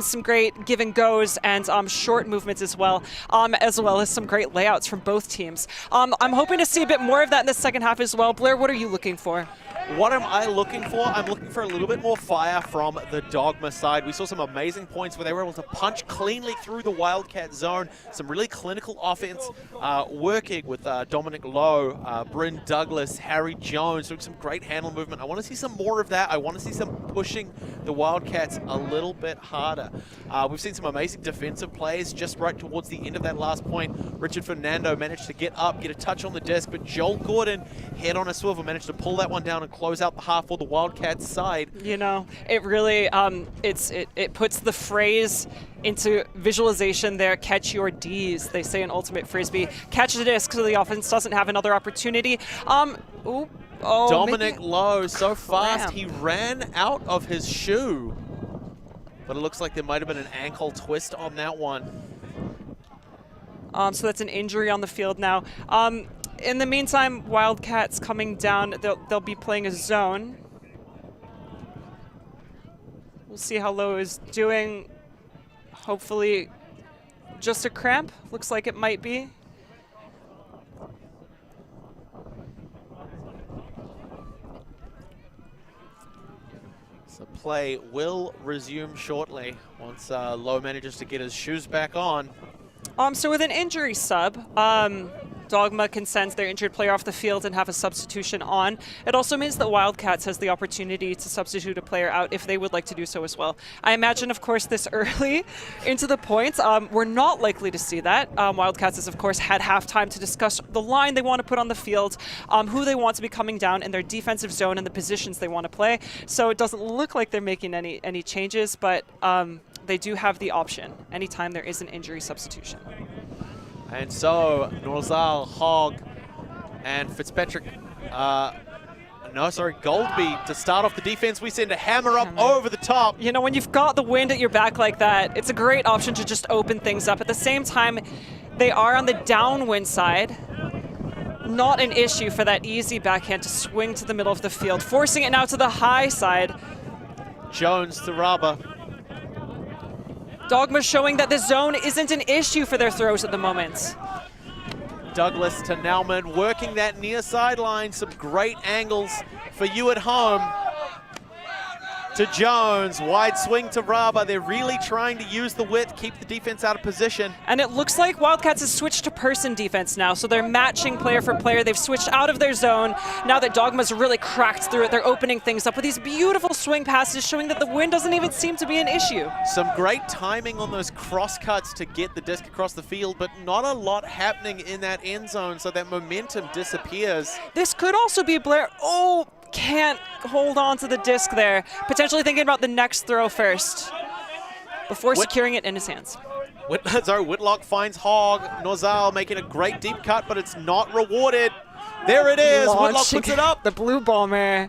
some great give and goes and short movements as well as some great layouts from both teams. I'm hoping to see a bit more of that in the second half as well. Blair, what are you looking for? What am I looking for? I'm looking for a little bit more fire from the Dogma side. We saw some amazing points where they were able to punch cleanly through the Wildcat zone. Some really clinical offense working with Dominic Lowe, Bryn Douglas, Harry Jones, doing some great handle movement. I want to see some more of that. I want to see some pushing the Wildcats a little bit harder. We've seen some amazing defensive plays just right towards the end of that last point. Richard Fernando managed to get up, get a touch on the disc, but Joel Gordon, head on a swivel, managed to pull that one down and close out the half for the Wildcats side. You know, it really, it puts the phrase into visualization there, catch your Ds, they say in Ultimate Frisbee. Catch the disc so the offense doesn't have another opportunity. Dominic Lowe, so fast, he ran out of his shoe. But it looks like there might have been an ankle twist on that one. So that's an injury on the field now. In the meantime, Wildcats coming down, they'll be playing a zone. We'll see how Lowe is doing. Hopefully just a cramp. Looks like it might be. So play will resume shortly once Lowe manages to get his shoes back on. So with an injury sub, Dogma can send their injured player off the field and have a substitution on. It also means that Wildcats has the opportunity to substitute a player out if they would like to do so as well. I imagine, of course, this early into the points, we're not likely to see that. Wildcats has, of course, had halftime to discuss the line they want to put on the field, who they want to be coming down in their defensive zone and the positions they want to play. So it doesn't look like they're making any changes, but they do have the option anytime there is an injury substitution. And so, Norzal, Hogg, and Fitzpatrick, Goldby to start off the defense. We send a hammer up over the top. You know, when you've got the wind at your back like that, it's a great option to just open things up. At the same time, they are on the downwind side. Not an issue for that easy backhand to swing to the middle of the field, forcing it now to the high side. Jones to Raba. Dogma showing that the zone isn't an issue for their throws at the moment. Douglas to Nauman, working that near sideline. Some great angles for you at home. To Jones, wide swing to Raba. They're really trying to use the width, keep the defense out of position. And it looks like Wildcats has switched to person defense now, so they're matching player for player. They've switched out of their zone. Now that Dogma's really cracked through it, they're opening things up with these beautiful swing passes, showing that the wind doesn't even seem to be an issue. Some great timing on those cross cuts to get the disc across the field, but not a lot happening in that end zone, so that momentum disappears. This could also be Blair. Oh, can't hold on to the disc there. Potentially thinking about the next throw first before securing it in his hands. Whitlock finds Hogg. Norzal making a great deep cut, but it's not rewarded. There it is. Whitlock puts it up. The blue bomber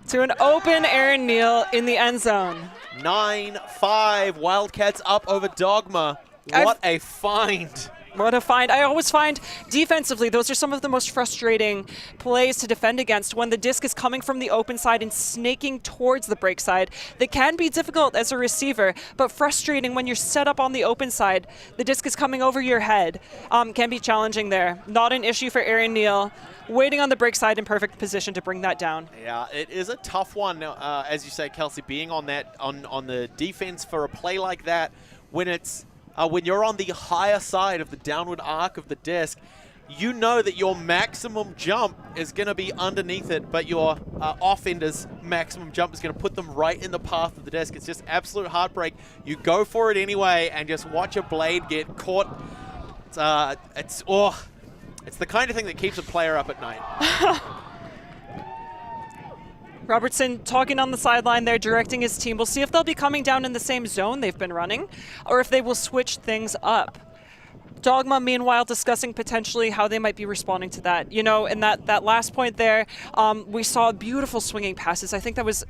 To an open Aaron Neal in the end zone. 9-5, Wildcats up over Dogma. What a find. What a find. I always find defensively, those are some of the most frustrating plays to defend against when the disc is coming from the open side and snaking towards the break side. They can be difficult as a receiver, but frustrating when you're set up on the open side. The disc is coming over your head. Can be challenging there. Not an issue for Aaron Neal. Waiting on the break side in perfect position to bring that down. Yeah, it is a tough one. As you say, Kelsey, being on that on the defense for a play like that, when it's when you're on the higher side of the downward arc of the disc, you know that your maximum jump is going to be underneath it, but your offender's maximum jump is going to put them right in the path of the disc. It's just absolute heartbreak. You go for it anyway and just watch a blade get caught. It's the kind of thing that keeps a player up at night. Robertson talking on the sideline there, directing his team. We'll see if they'll be coming down in the same zone they've been running, or if they will switch things up. Dogma, meanwhile, discussing potentially how they might be responding to that. You know, in that last point there, we saw beautiful swinging passes. I think it was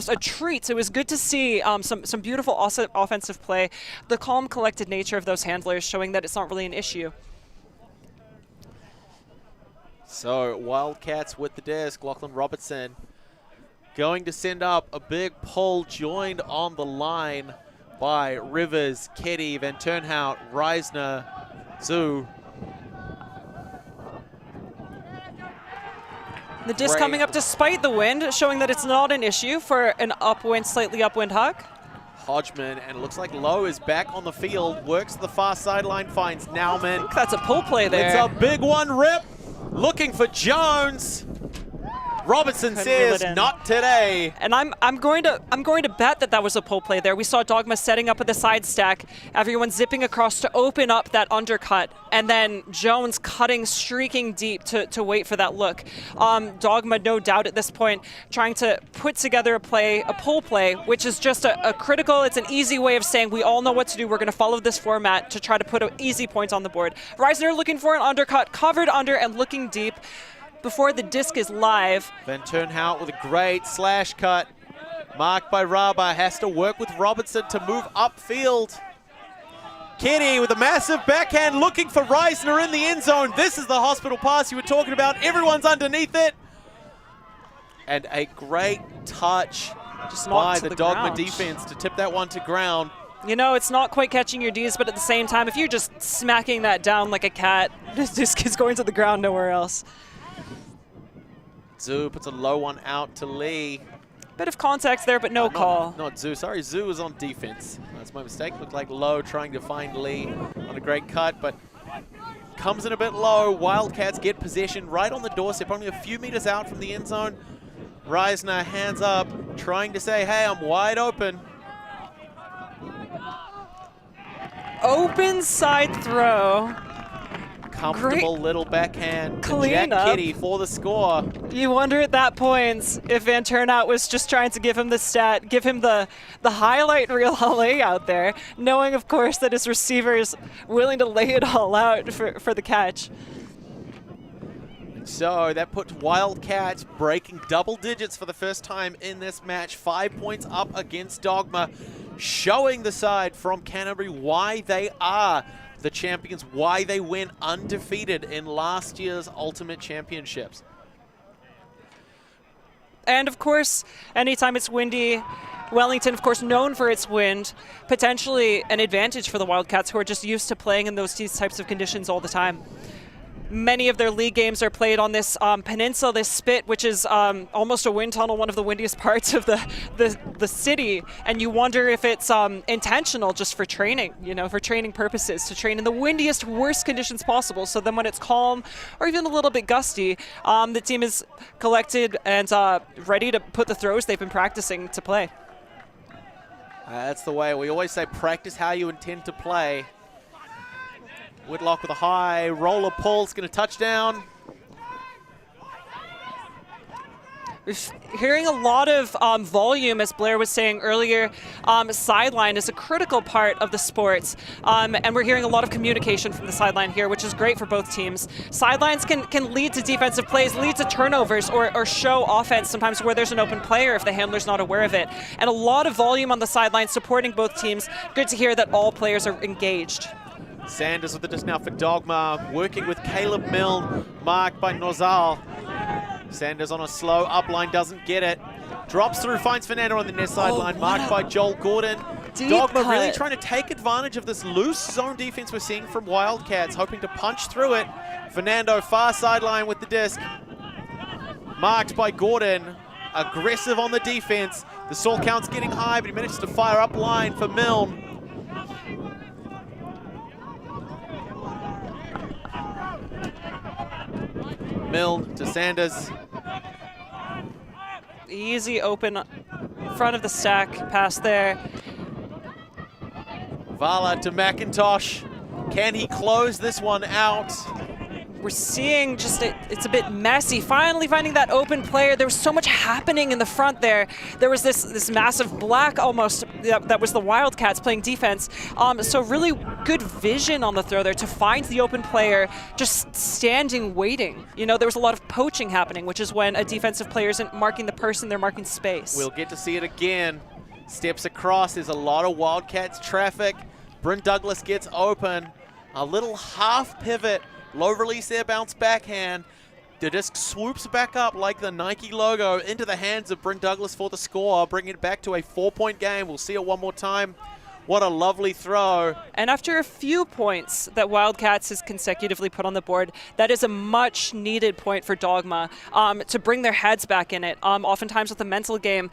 a treat. It was good to see some beautiful offensive play. The calm, collected nature of those handlers showing that it's not really an issue. So Wildcats with the disc. Lachlan Robertson going to send up a big pull, joined on the line by Rivers, Keddy, Van Turnhout, Reisner, Zoo. The disc coming up despite the wind, showing that it's not an issue for an upwind, slightly upwind huck. Hodgman, and it looks like Lowe is back on the field, works the far sideline, finds Nauman. I think that's a pull play there. It's a big one, Rip, looking for Jones. Robertson says, not today. And I'm going to bet that was a pull play there. We saw Dogma setting up with a side stack, everyone zipping across to open up that undercut, and then Jones cutting, streaking deep to wait for that look. Dogma, no doubt at this point, trying to put together a pull play, which is just a critical, it's an easy way of saying we all know what to do. We're going to follow this format to try to put an easy point on the board. Reisner looking for an undercut, covered under and looking deep before the disc is live. Van Turnhout with a great slash cut. Marked by Raba, has to work with Robertson to move upfield. Keddy with a massive backhand looking for Reisner in the end zone. This is the hospital pass you were talking about. Everyone's underneath it. And a great touch by the Dogma defense to tip that one to ground. You know, it's not quite catching your D's, but at the same time, if you're just smacking that down like a cat, this disc is going to the ground nowhere else. Zoo puts a low one out to Lee. Bit of contact there, but no call. Not Zoo. Sorry, Zoo was on defense. That's my mistake. Looked like Low trying to find Lee on a great cut, but comes in a bit low. Wildcats get possession right on the doorstep, only a few meters out from the end zone. Reisner, hands up, trying to say, hey, I'm wide open. Open side throw. Comfortable little backhand. Clean Jack up. Keddy for the score. You wonder at that point if Van Turnhout was just trying to give him the stat, give him the highlight reel lay out there, knowing, of course, that his receiver's willing to lay it all out for the catch. So that puts Wildcats breaking double digits for the first time in this match. 5 points up against Dogma, showing the side from Canterbury why they are the champions, why they went undefeated in last year's Ultimate Championships. And of course, anytime it's windy, Wellington, of course, known for its wind, potentially an advantage for the Wildcats, who are just used to playing in these types of conditions all the time. Many of their league games are played on this peninsula, this spit, which is almost a wind tunnel, one of the windiest parts of the city. And you wonder if it's intentional just for training, you know, for training purposes, to train in the windiest, worst conditions possible. So then when it's calm or even a little bit gusty, the team is collected and ready to put the throws they've been practicing to play. That's the way. We always say practice how you intend to play. Whitlock with a high roller pull, is going to touchdown. Hearing a lot of volume, as Blair was saying earlier. Sideline is a critical part of the sports, and we're hearing a lot of communication from the sideline here, which is great for both teams. Sidelines can lead to defensive plays, lead to turnovers, or show offense sometimes where there's an open player if the handler's not aware of it. And a lot of volume on the sideline supporting both teams. Good to hear that all players are engaged. Sanders with the disc now for Dogma, working with Caleb Milne, marked by Nozal. Sanders on a slow upline, doesn't get it. Drops through, finds Fernando on the near sideline, marked by Joel Gordon. Dogma really trying to take advantage of this loose zone defense we're seeing from Wildcats, hoping to punch through it. Fernando far sideline with the disc. Marked by Gordon, aggressive on the defense. The stall count's getting high, but he manages to fire up line for Milne. Milne to Sanders. Easy open front of the stack pass there. Vala to McIntosh. Can he close this one out? We're seeing just it's a bit messy. Finally finding that open player. There was so much happening in the front there. There was this massive black almost that was the Wildcats playing defense. So really good vision on the throw there to find the open player, just standing waiting. You know, there was a lot of poaching happening, which is when a defensive player isn't marking the person, they're marking space. We'll get to see it again. Steps across, there's a lot of Wildcats traffic. Bryn Douglas gets open. A little half pivot. Low release there, bounce backhand. The disc swoops back up like the Nike logo into the hands of Bryn Douglas for the score, bringing it back to a 4-point game. We'll see it one more time. What a lovely throw. And after a few points that Wildcats has consecutively put on the board, that is a much needed point for Dogma to bring their heads back in it. Oftentimes with a mental game,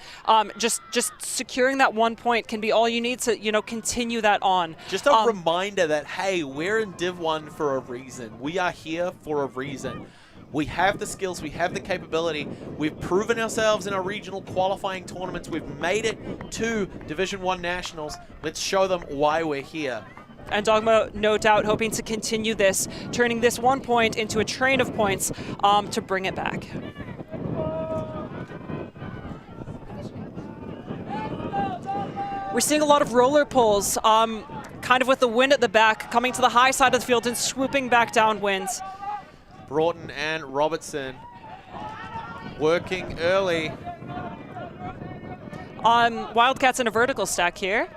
just securing that 1 point can be all you need to, continue that on. Just a reminder that, hey, we're in Div 1 for a reason. We are here for a reason. We have the skills, we have the capability. We've proven ourselves in our regional qualifying tournaments. We've made it to Division 1 Nationals. Let's show them why we're here. And Dogma, no doubt, hoping to continue this, turning this 1 point into a train of points to bring it back. We're seeing a lot of roller pulls, kind of with the wind at the back, coming to the high side of the field and swooping back downwind. Broughton and Robertson working early. Wildcats in a vertical stack here.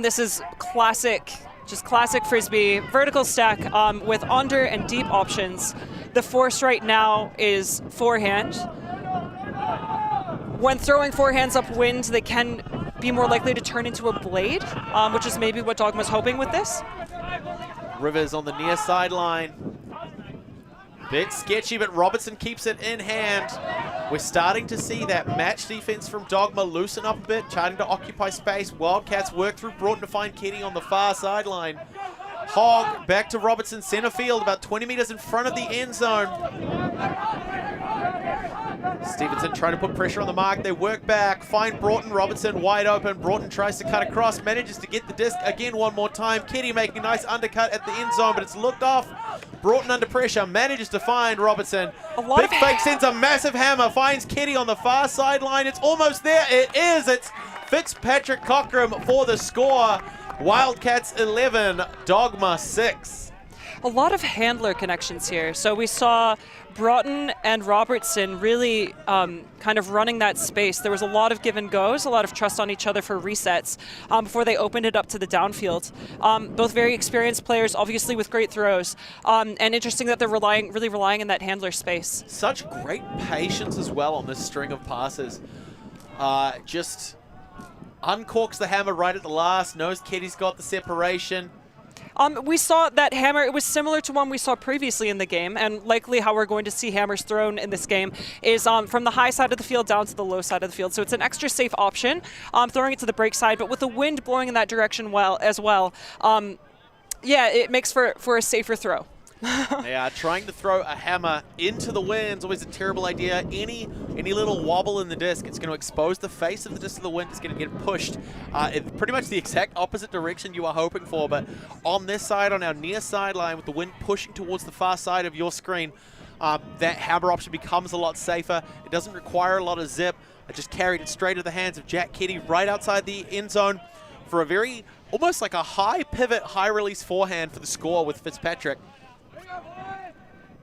This is classic, just classic Frisbee. Vertical stack with under and deep options. The force right now is forehand. When throwing forehands upwind, they can be more likely to turn into a blade, which is maybe what Dogma's hoping with this. Rivers on the near sideline. Bit sketchy, but Robertson keeps it in hand. We're starting to see that match defense from Dogma loosen up a bit, trying to occupy space. Wildcats work through Broughton to find Kenny on the far sideline. Hogg back to Robertson, center field, about 20 meters in front of the end zone. Stevenson trying to put pressure on the mark. They work back, find Broughton. Robertson wide open. Broughton tries to cut across, manages to get the disc again one more time. Kenny making a nice undercut at the end zone, but it's looked off. Broughton under pressure, manages to find Robertson. Big fake sends a massive hammer, finds Kenny on the far sideline. It's almost there. It is. It's Fitzpatrick Cockram for the score. Wildcats 11, Dogma 6. A lot of handler connections here. So we saw Broughton and Robertson really kind of running that space. There was a lot of give and goes, a lot of trust on each other for resets before they opened it up to the downfield. Both very experienced players, obviously with great throws, and interesting that they're really relying in that handler space. Such great patience as well on this string of passes. Just uncorks the hammer right at the last, knows Kenny's got the separation. We saw that hammer, it was similar to one we saw previously in the game, and likely how we're going to see hammers thrown in this game is from the high side of the field down to the low side of the field. So it's an extra safe option, throwing it to the break side, but with the wind blowing in that direction as well, yeah, it makes for a safer throw. Yeah, trying to throw a hammer into the wind is always a terrible idea. Any little wobble in the disc, it's going to expose the face of the disc to the wind. It's going to get pushed in pretty much the exact opposite direction you are hoping for. But on this side, on our near sideline, with the wind pushing towards the far side of your screen, that hammer option becomes a lot safer. It doesn't require a lot of zip. I just carried it straight to the hands of Jack Keddy right outside the end zone for a very, almost like a high pivot, high release forehand for the score with Fitzpatrick.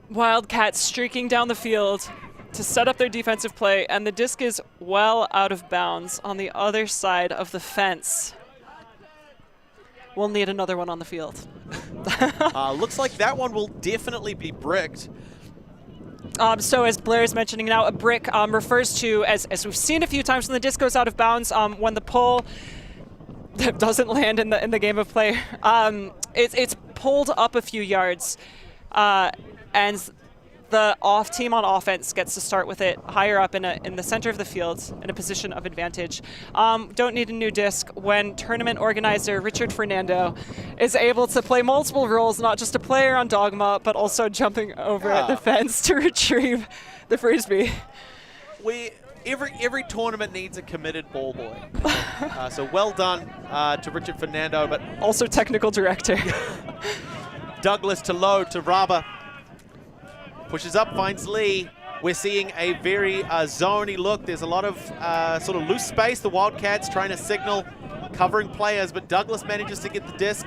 Wildcats streaking down the field to set up their defensive play, and the disc is well out of bounds on the other side of the fence. We'll need another one on the field. Looks like that one will definitely be bricked. So as Blair is mentioning now, a brick refers to, as we've seen a few times when the disc goes out of bounds, when the pull doesn't land in the game of play, it's pulled up a few yards, and the off team on offense gets to start with it higher up in the center of the field in a position of advantage. Don't need a new disc when tournament organizer Richard Fernando is able to play multiple roles, not just a player on Dogma, but also jumping over at the fence to retrieve the Frisbee. Every tournament needs a committed ball boy. So well done to Richard Fernando, but also technical director. Douglas to low to Raba. Pushes up, finds Lee. We're seeing a very zony look. There's a lot of sort of loose space. The Wildcats trying to signal, covering players, but Douglas manages to get the disc.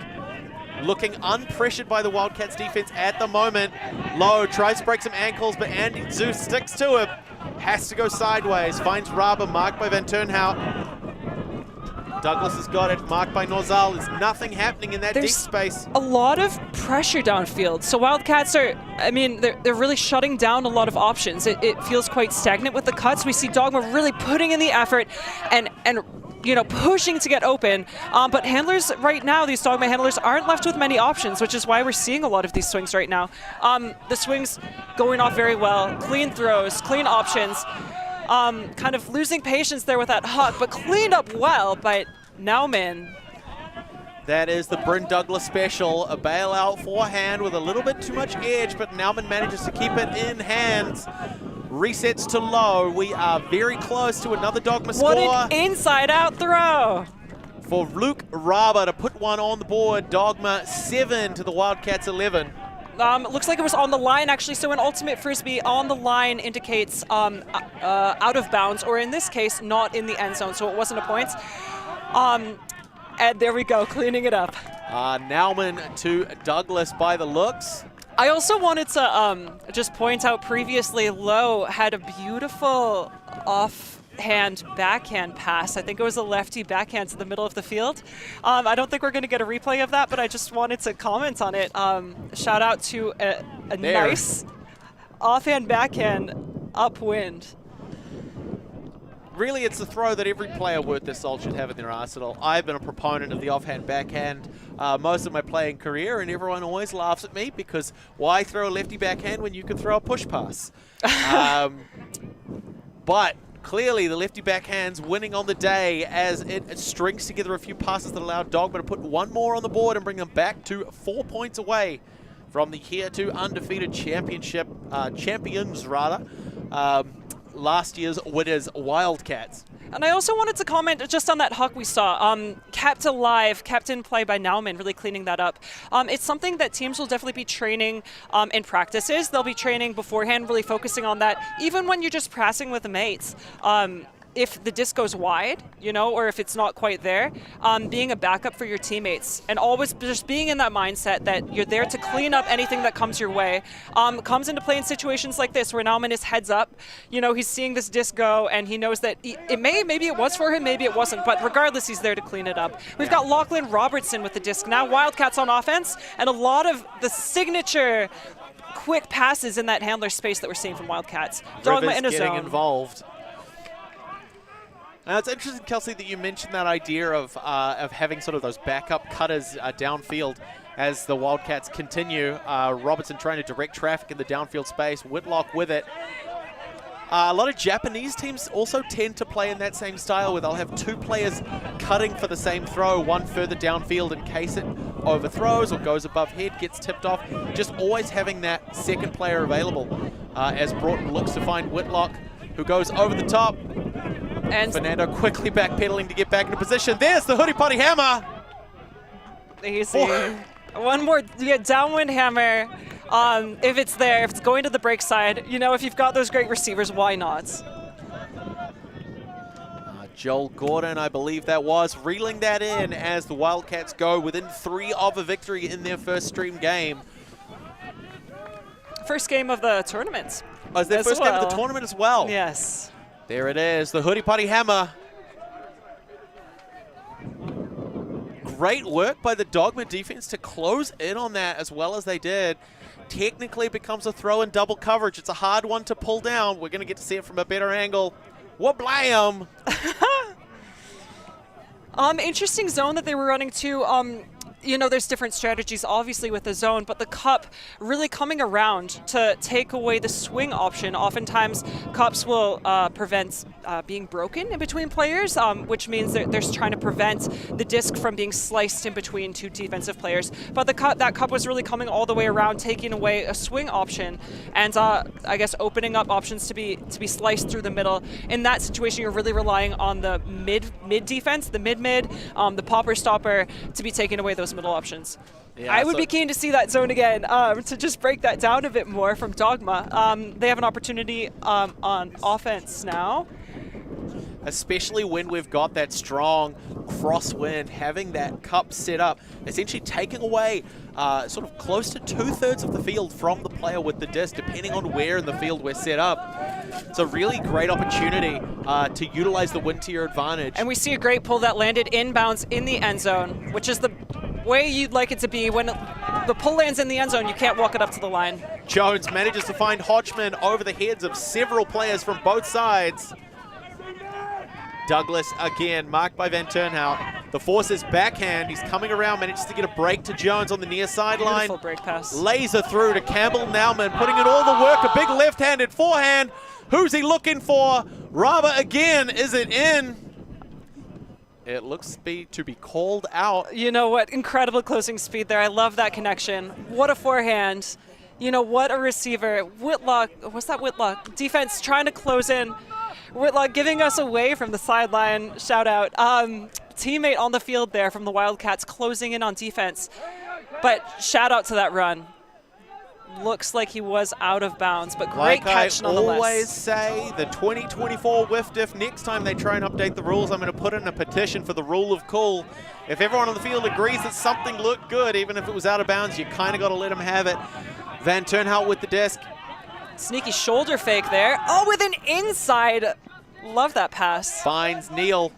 Looking unpressured by the Wildcats defense at the moment. Low tries to break some ankles, but Andy Zeus sticks to him. Has to go sideways. Finds Raba, marked by Van Turnhout. Douglas has got it, marked by Norzal. There's nothing happening in that deep space. A lot of pressure downfield. So Wildcats are, I mean, they're really shutting down a lot of options. It feels quite stagnant with the cuts. We see Dogma really putting in the effort and you know, pushing to get open. But handlers right now, these Dogma handlers aren't left with many options, which is why we're seeing a lot of these swings right now. The swings going off very well. Clean throws, clean options. Kind of losing patience there with that huck, but cleaned up well by Nauman. That is the Bryn Douglas special, a bailout forehand with a little bit too much edge, but Nauman manages to keep it in hands. Resets to low. We are very close to another Dogma score. What an inside-out throw. For Luke Raba to put one on the board. Dogma 7 to the Wildcats 11. Looks like it was on the line, actually. So an ultimate Frisbee on the line indicates out of bounds, or in this case, not in the end zone, so it wasn't a point. And there we go, cleaning it up. Nauman to Douglas by the looks. I also wanted to just point out previously, Lowe had a beautiful offhand backhand pass. I think it was a lefty backhand to the middle of the field. I don't think we're going to get a replay of that, but I just wanted to comment on it. Shout out to a nice offhand backhand upwind. Really, it's a throw that every player worth their salt should have in their arsenal. I've been a proponent of the offhand backhand most of my playing career, and everyone always laughs at me because why throw a lefty backhand when you can throw a push pass? But clearly the lefty backhand's winning on the day as it strings together a few passes that allow Dogma to put one more on the board and bring them back to 4 points away from the hereto undefeated champions last year's winners, Wildcats. And I also wanted to comment just on that huck we saw. Kept alive, kept in play by Nauman, really cleaning that up. It's something that teams will definitely be training in practices. They'll be training beforehand, really focusing on that. Even when you're just pressing with the mates, if the disc goes wide, you know, or if it's not quite there, being a backup for your teammates and always just being in that mindset that you're there to clean up anything that comes your way, comes into play in situations like this where Nauman is heads up. You know, he's seeing this disc go and he knows that maybe it was for him, maybe it wasn't, but regardless, he's there to clean it up. We've got Lachlan Robertson with the disc. Now Wildcats on offense, and a lot of the signature quick passes in that handler space that we're seeing from Wildcats. Dogma in a zone. Getting involved. Now, it's interesting, Kelsey, that you mentioned that idea of having sort of those backup cutters downfield as the Wildcats continue. Robertson trying to direct traffic in the downfield space, Whitlock with it. A lot of Japanese teams also tend to play in that same style where they'll have two players cutting for the same throw, one further downfield in case it overthrows or goes above head, gets tipped off. Just always having that second player available as Broughton looks to find Whitlock, who goes over the top. And Fernando quickly backpedaling to get back into position. There's the hoodie potty hammer. Easy. One more downwind hammer. if it's there, if it's going to the break side, you know, if you've got those great receivers, why not? Joel Gordon, I believe that was, reeling that in as the Wildcats go within 3 of a victory in their first stream game. First game of the tournament. Oh, is their first game of the tournament as well? Yes. There it is, the Hoodie Putty Hammer. Great work by the Dogma defense to close in on that as well as they did. Technically it becomes a throw in double coverage. It's a hard one to pull down. We're going to get to see it from a better angle. Wablam! Interesting zone that they were running to. You know, there's different strategies, obviously, with the zone, but the cup really coming around to take away the swing option. Oftentimes, cups will prevent being broken in between players, which means they're trying to prevent the disc from being sliced in between 2 defensive players. But that cup was really coming all the way around, taking away a swing option, and I guess opening up options to be sliced through the middle. In that situation, you're really relying on the mid defense, the mid, the popper stopper to be taking away those middle options. Yeah, I would be keen to see that zone again, to just break that down a bit more from Dogma. They have an opportunity on offense now. Especially when we've got that strong crosswind, having that cup set up, essentially taking away sort of close to 2/3 of the field from the player with the disc, depending on where in the field we're set up. It's a really great opportunity to utilize the wind to your advantage. And we see a great pull that landed inbounds in the end zone, which is the way you'd like it to be. When the pull lands in the end zone, you can't walk it up to the line. Jones manages to find Hodgman over the heads of several players from both sides. Douglas again, marked by Van Turnhout. The Force's backhand, he's coming around, manages to get a break to Jones on the near sideline. Beautiful break pass. Laser through to Campbell Nauman, putting in all the work, a big left-handed forehand. Who's he looking for? Rava again, is it in? It looks to be called out. You know what, incredible closing speed there. I love that connection. What a forehand. You know, what a receiver. Whitlock, what's that Whitlock? Defense trying to close in. Whitlock giving us away from the sideline, shout out. Teammate on the field there from the Wildcats closing in on defense. But shout out to that run. Looks like he was out of bounds, but great catch nonetheless. Like I always say, the 2024 whiff diff, next time they try and update the rules, I'm going to put in a petition for the rule of cool. If everyone on the field agrees that something looked good, even if it was out of bounds, you kind of got to let them have it. Van Turnhout with the disc. Sneaky shoulder fake there. Oh, with an inside. Love that pass. Finds Neal.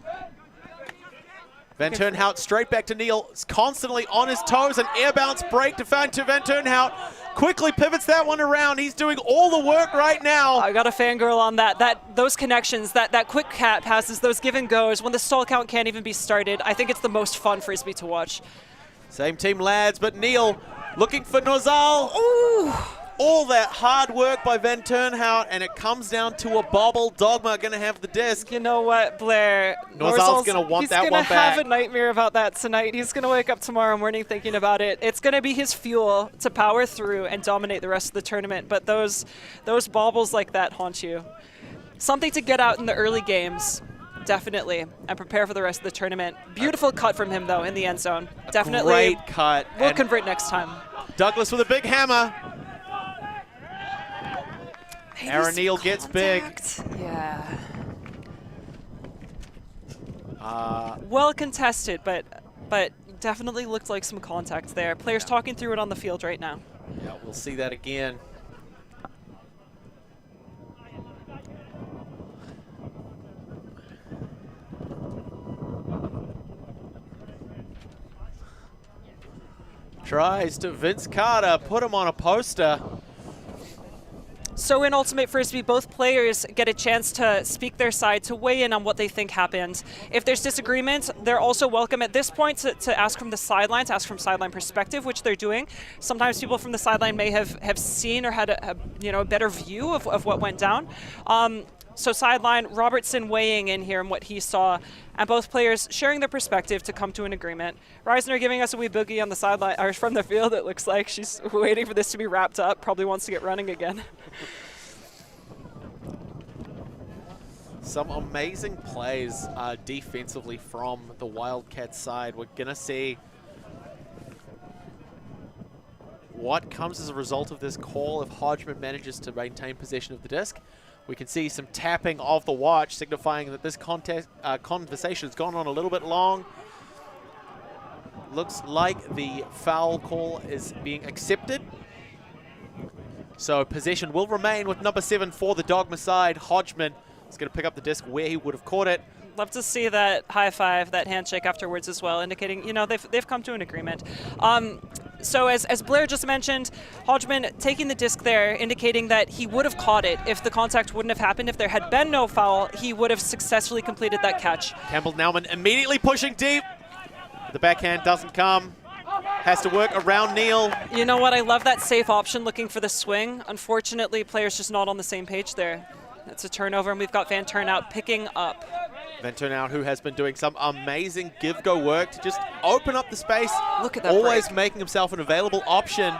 Van Turnhout straight back to Neal. Constantly on his toes. An air bounce break to Van Turnhout. Quickly pivots that one around. He's doing all the work right now. I got a fangirl on that. Those connections, that quick cat passes, those give and goes, when the stall count can't even be started. I think it's the most fun Frisbee to watch. Same team lads, but Neal looking for Nozal. Ooh. All that hard work by Van Turnhout, and it comes down to a bobble. Dogma going to have the disc. You know what, Blair? Norzal's going to want that one back. He's going to have a nightmare about that tonight. He's going to wake up tomorrow morning thinking about it. It's going to be his fuel to power through and dominate the rest of the tournament. But those bobbles like that haunt you. Something to get out in the early games, definitely, and prepare for the rest of the tournament. Beautiful cut from him, though, in the end zone. Definitely. Great cut. We'll convert next time. Douglas with a big hammer. Aaron Neal gets big. Yeah. Well contested, but definitely looked like some contact there. Players talking through it on the field right now. Yeah, we'll see that again. Tries to Vince Carter, put him on a poster. So in Ultimate Frisbee, both players get a chance to speak their side, to weigh in on what they think happened. If there's disagreement, they're also welcome at this point to ask from the sideline, to ask from sideline perspective, which they're doing. Sometimes people from the sideline may have seen or had a better view of what went down. So sideline, Robertson weighing in here and what he saw, and both players sharing their perspective to come to an agreement. Reisner giving us a wee boogie on the sideline, or from the field, it looks like. She's waiting for this to be wrapped up, probably wants to get running again. Some amazing plays defensively from the Wildcats side. We're going to see what comes as a result of this call if Hodgman manages to maintain possession of the disc. We can see some tapping of the watch, signifying that this conversation has gone on a little bit long. Looks like the foul call is being accepted. So possession will remain with number 7 for the Dogma side. Hodgman is going to pick up the disc where he would have caught it. Love to see that high five, that handshake afterwards as well, indicating, you know, they've come to an agreement. So as Blair just mentioned, Hodgman taking the disc there, indicating that he would have caught it if the contact wouldn't have happened. If there had been no foul, he would have successfully completed that catch. Campbell-Naumann immediately pushing deep. The backhand doesn't come. Has to work around Neil. You know what? I love that safe option looking for the swing. Unfortunately, players just not on the same page there. It's a turnover, and we've got Van Turnhout picking up. Van Turnhout, who has been doing some amazing give-go work to just open up the space. Look at that always break. Making himself an available option.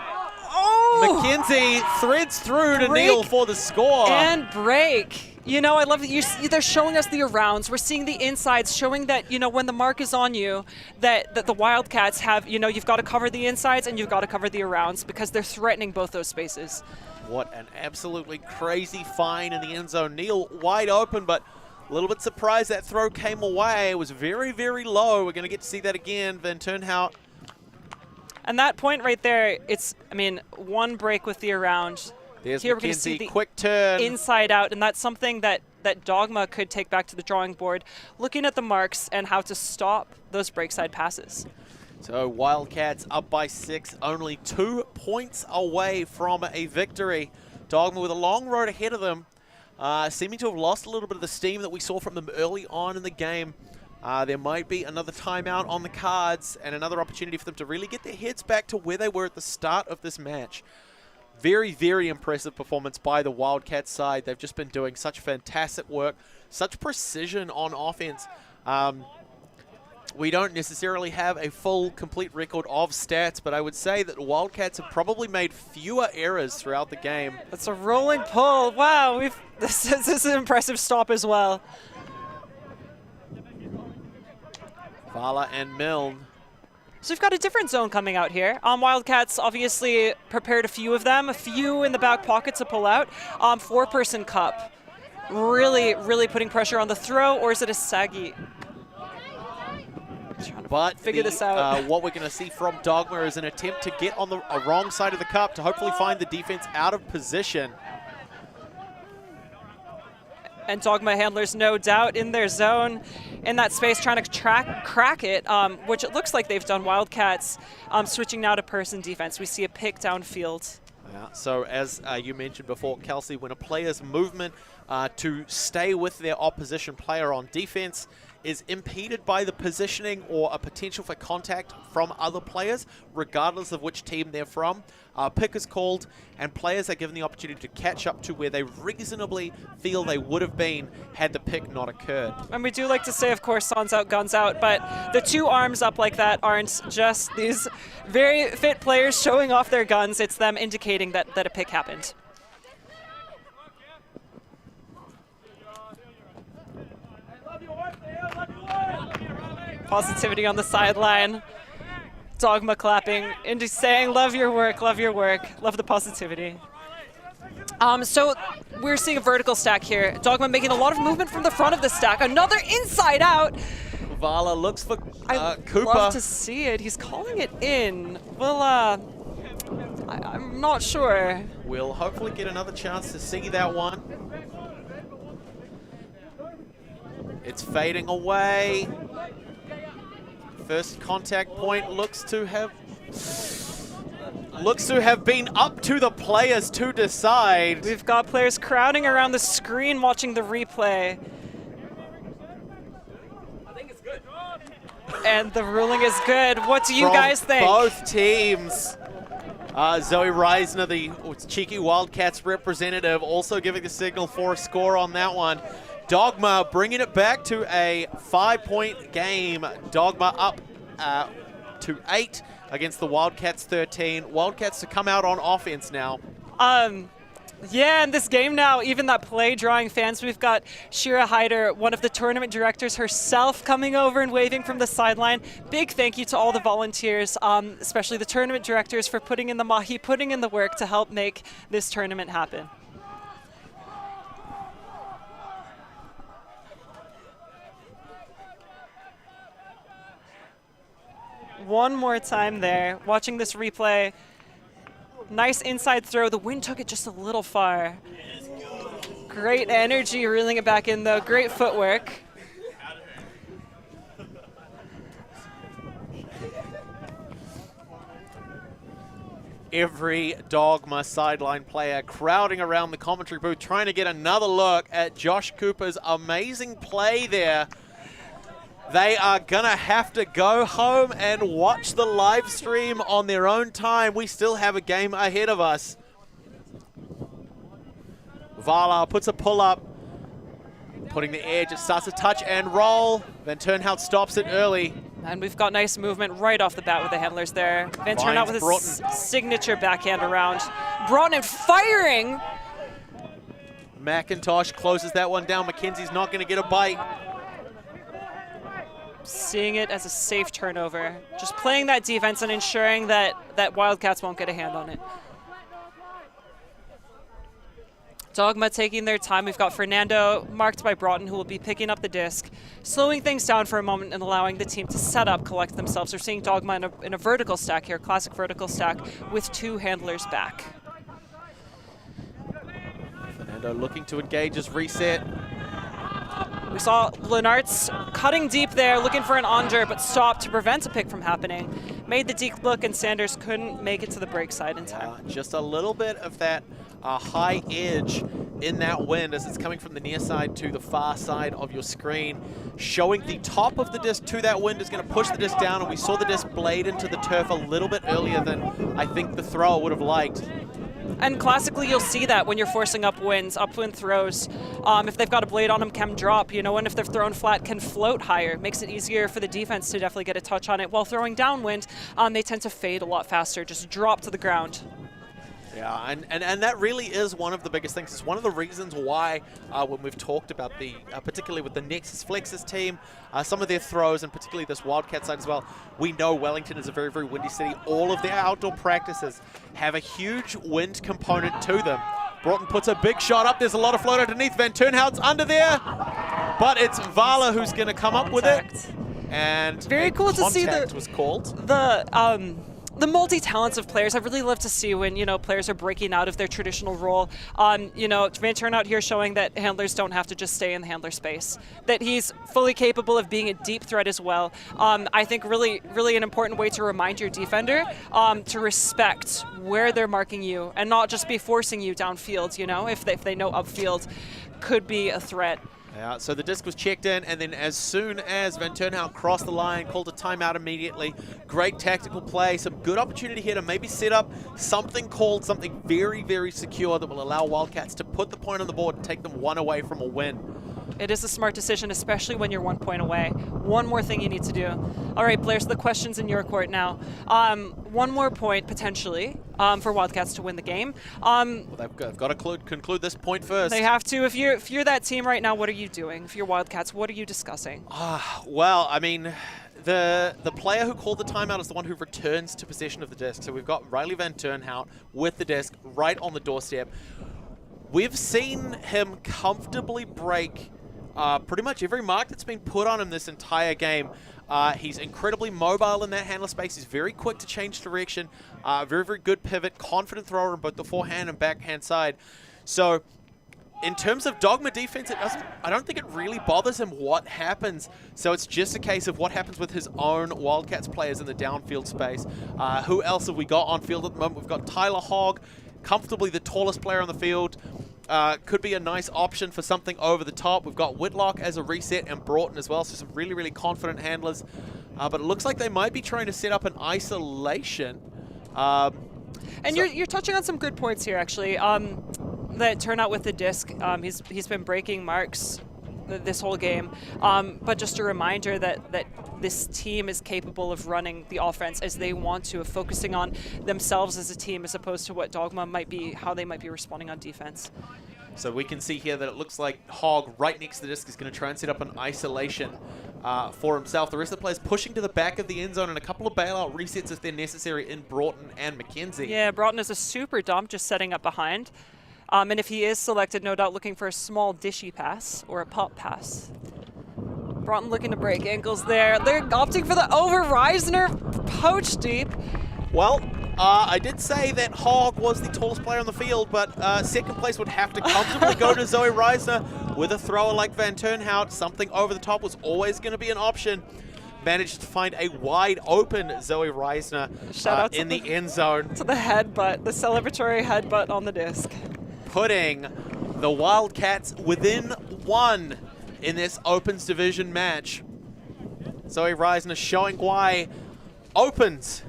Oh! McKenzie threads through to Break Neil for the score. And break. You know, I love that they're showing us the arounds. We're seeing the insides, showing that, you know, when the mark is on you, that the Wildcats have, you know, you've got to cover the insides and you've got to cover the arounds because they're threatening both those spaces. What an absolutely crazy find in the end zone. Neil wide open, but a little bit surprised that throw came away. It was very, very low. We're going to get to see that again. Van Turnhout. And that point right there, it's, I mean, one break with the around. There's Here we're going to see McKenzie, the quick turn. inside out, and that's something that Dogma could take back to the drawing board, looking at the marks and how to stop those breakside passes. So Wildcats up by 6, only 2 points away from a victory. Dogma with a long road ahead of them, seeming to have lost a little bit of the steam that we saw from them early on in the game. There might be another timeout on the cards and another opportunity for them to really get their heads back to where they were at the start of this match. Very, very impressive performance by the Wildcats side. They've just been doing such fantastic work, such precision on offense. We don't necessarily have a full, complete record of stats, but I would say that the Wildcats have probably made fewer errors throughout the game. That's a rolling pull. Wow, this is an impressive stop as well. Vala and Milne. So we've got a different zone coming out here. Wildcats obviously prepared a few of them, a few in the back pocket to pull out. 4-person cup. Really, really putting pressure on the throw, or is it a saggy? But figure this out. What we're going to see from Dogma is an attempt to get on the wrong side of the cup to hopefully find the defense out of position. And Dogma handlers, no doubt, in their zone, in that space, trying to crack it, which it looks like they've done. Wildcats switching now to person defense. We see a pick downfield. Yeah, so as you mentioned before, Kelsey, when a player's movement to stay with their opposition player on defense is impeded by the positioning or a potential for contact from other players, regardless of which team they're from, pick is called, and players are given the opportunity to catch up to where they reasonably feel they would have been had the pick not occurred. And we do like to say, of course, songs out, guns out, but the 2 arms up like that aren't just these very fit players showing off their guns. It's them indicating that a pick happened. Positivity on the sideline. Dogma clapping into saying, love your work, love the positivity. So we're seeing a vertical stack here. Dogma making a lot of movement from the front of the stack. Another inside out. Vala looks for Cooper. I love to see it. He's calling it in. Well, I'm not sure. We'll hopefully get another chance to see that one. It's fading away. First contact point looks to have been up to the players to decide. We've got players crowding around the screen watching the replay. I think it's good. And the ruling is good. What do you guys think? Both teams. Zoe Reisner, the cheeky Wildcats representative, also giving the signal for a score on that one. Dogma bringing it back to a 5-point game. Dogma up to 8 against the Wildcats 13. Wildcats to come out on offense now. Yeah, in this game now, even that play drawing fans. We've got Shera Hyder, one of the tournament directors herself, coming over and waving from the sideline. Big thank you to all the volunteers, especially the tournament directors, for putting in the mahi, putting in the work to help make this tournament happen. One more time there, watching this replay. Nice inside throw. The wind took it just a little far. Great energy reeling it back in, though. Great footwork. Every Dogma sideline player crowding around the commentary booth, trying to get another look at Josh Cooper's amazing play there. They are going to have to go home and watch the live stream on their own time. We still have a game ahead of us. Vala puts a pull-up, putting the edge. It starts to touch and roll. Van Turnhout stops it early. And we've got nice movement right off the bat with the handlers there. Van Turnhout with his signature backhand around. Broughton firing. McIntosh closes that one down. McKenzie's not going to get a bite. Seeing it as a safe turnover. Just playing that defense and ensuring that Wildcats won't get a hand on it. Dogma taking their time. We've got Fernando, marked by Broughton, who will be picking up the disc, slowing things down for a moment and allowing the team to set up, collect themselves. We're seeing Dogma in a vertical stack here, classic vertical stack, with two handlers back. Fernando looking to engage his reset. We saw Lenartz cutting deep there, looking for an under, but stopped to prevent a pick from happening. Made the deep look, and Sanders couldn't make it to the break side in time. Just a little bit of that high edge in that wind as it's coming from the near side to the far side of your screen. Showing the top of the disc to that wind is going to push the disc down, and we saw the disc blade into the turf a little bit earlier than I think the thrower would have liked. And classically, you'll see that when you're forcing upwind throws. If they've got a blade on them, can drop, you know, and if they're thrown flat, can float higher. Makes it easier for the defense to definitely get a touch on it. While throwing downwind, they tend to fade a lot faster, just drop to the ground. Yeah, and that really is one of the biggest things. It's one of the reasons why when we've talked about the, particularly with the Nexus Flexus team, some of their throws, and particularly this Wildcat side as well, we know Wellington is a very, very windy city. All of their outdoor practices have a huge wind component to them. Broughton puts a big shot up. There's a lot of float underneath. Van Turnhout's under there, but it's Vala who's going to come up with it. And very cool to see the multi-talents of players. I really love to see when, you know, players are breaking out of their traditional role. You know, Van Turnhout here showing that handlers don't have to just stay in the handler space, that he's fully capable of being a deep threat as well. I think really an important way to remind your defender to respect where they're marking you and not just be forcing you downfield, you know, if they know upfield could be a threat. Yeah, so the disc was checked in, and then as soon as Van Turnhout crossed the line, called a timeout immediately. Great tactical play, some good opportunity here to maybe set up something very, very secure that will allow Wildcats to put the point on the board and take them one away from a win. It is a smart decision, especially when you're 1 point away. One more thing you need to do. All right, players, the question's in your court now. One more point, potentially, for Wildcats to win the game. Well, they've got to conclude this point first. They have to. If you're that team right now, what are you doing? If you're Wildcats, what are you discussing? Well, I mean, the player who called the timeout is the one who returns to possession of the disc. So we've got Riley Van Turnhout with the disc right on the doorstep. We've seen him comfortably break pretty much every mark that's been put on him this entire game. He's incredibly mobile in that handler space. He's very quick to change direction. Very, very good pivot, confident thrower on both the forehand and backhand side. So in terms of Dogma defense, I don't think it really bothers him what happens. So it's just a case of what happens with his own Wildcats players in the downfield space. Who else have we got on field at the moment? We've got Tyler Hogg, comfortably the tallest player on the field. Could be a nice option for something over the top. We've got Whitlock as a reset and Broughton as well, so some really, really confident handlers. But it looks like they might be trying to set up an isolation. And you're touching on some good points here, actually. That turnout with the disc, he's been breaking marks this whole game. But just a reminder that this team is capable of running the offense as they want to, of focusing on themselves as a team as opposed to what Dogma might be, how they might be responding on defense. So we can see here that it looks like Hogg, right next to the disc, is going to try and set up an isolation for himself. The rest of the players pushing to the back of the end zone, and a couple of bailout resets if they're necessary in Broughton and McKenzie. Yeah, Broughton is a super dump, just setting up behind. And if he is selected, no doubt looking for a small dishy pass or a pop pass. Broughton looking to break ankles there. They're opting for the over. Reisner poached deep. Well, I did say that Hogg was the tallest player on the field, but second place would have to comfortably go to Zoe Reisner. With a thrower like Van Turnhout, something over the top was always going to be an option. Managed to find a wide open Zoe Reisner in the end zone. To the headbutt, the celebratory headbutt on the disc. Putting the Wildcats within 1 in this Opens Division match. Zoe Reisner showing why Opens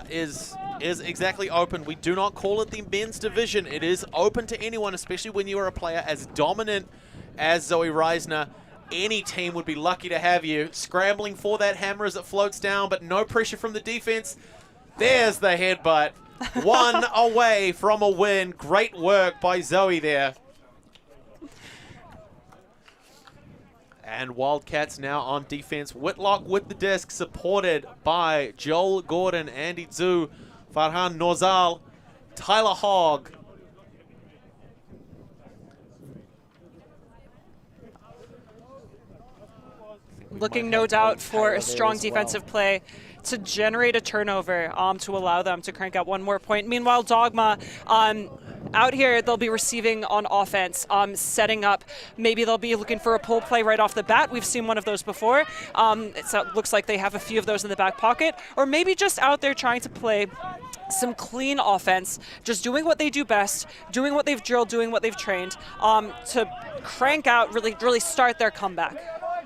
is exactly open. We do not call it the men's division. It is open to anyone, especially when you are a player as dominant as Zoe Reisner. Any team would be lucky to have you. Scrambling for that hammer as it floats down, but no pressure from the defense. There's the headbutt. 1 away from a win. Great work by Zoe there. And Wildcats now on defense. Whitlock with the disc, supported by Joel Gordon, Andy Zhu, Farhan Nozal, Tyler Hogg. Looking no doubt for a strong defensive play to generate a turnover to allow them to crank out 1 more point. Meanwhile, Dogma out here, they'll be receiving on offense, setting up. Maybe they'll be looking for a pull play right off the bat. We've seen one of those before. It looks like they have a few of those in the back pocket. Or maybe just out there trying to play some clean offense, just doing what they do best, doing what they've drilled, doing what they've trained, to crank out, really start their comeback.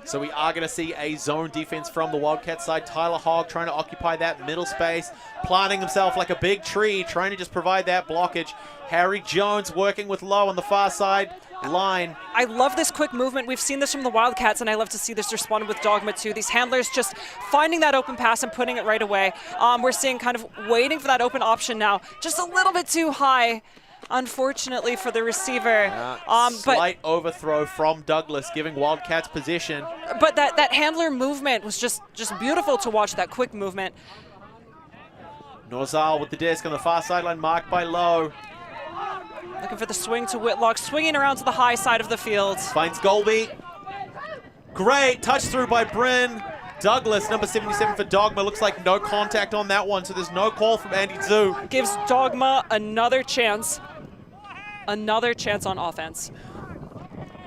So we are going to see a zone defense from the Wildcats side. Tyler Hogg trying to occupy that middle space, planting himself like a big tree, trying to just provide that blockage. Harry Jones working with Low on the far side line. I love this quick movement. We've seen this from the Wildcats, and I love to see this responded with Dogma too. These handlers just finding that open pass and putting it right away. We're seeing kind of waiting for that open option now. Just a little bit too high, unfortunately, for the receiver. Slight overthrow from Douglas, giving Wildcats possession. But that handler movement was just beautiful to watch, that quick movement. Nozal with the disc on the far sideline, marked by Low. Looking for the swing to Whitlock, swinging around to the high side of the field. Finds Golby. Great touch through by Bryn. Douglas, number 77 for Dogma. Looks like no contact on that one, so there's no call from Andy Zhu. Gives Dogma another chance on offense.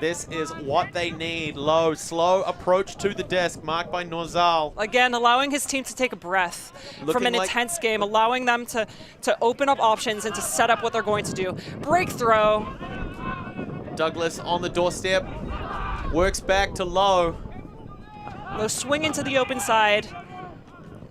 This is what they need. Low, slow approach to the disc, marked by Nozal. Again, allowing his team to take a breath from an intense game, allowing them to open up options and to set up what they're going to do. Break throw. Douglas on the doorstep, works back to Low. Low swing into the open side.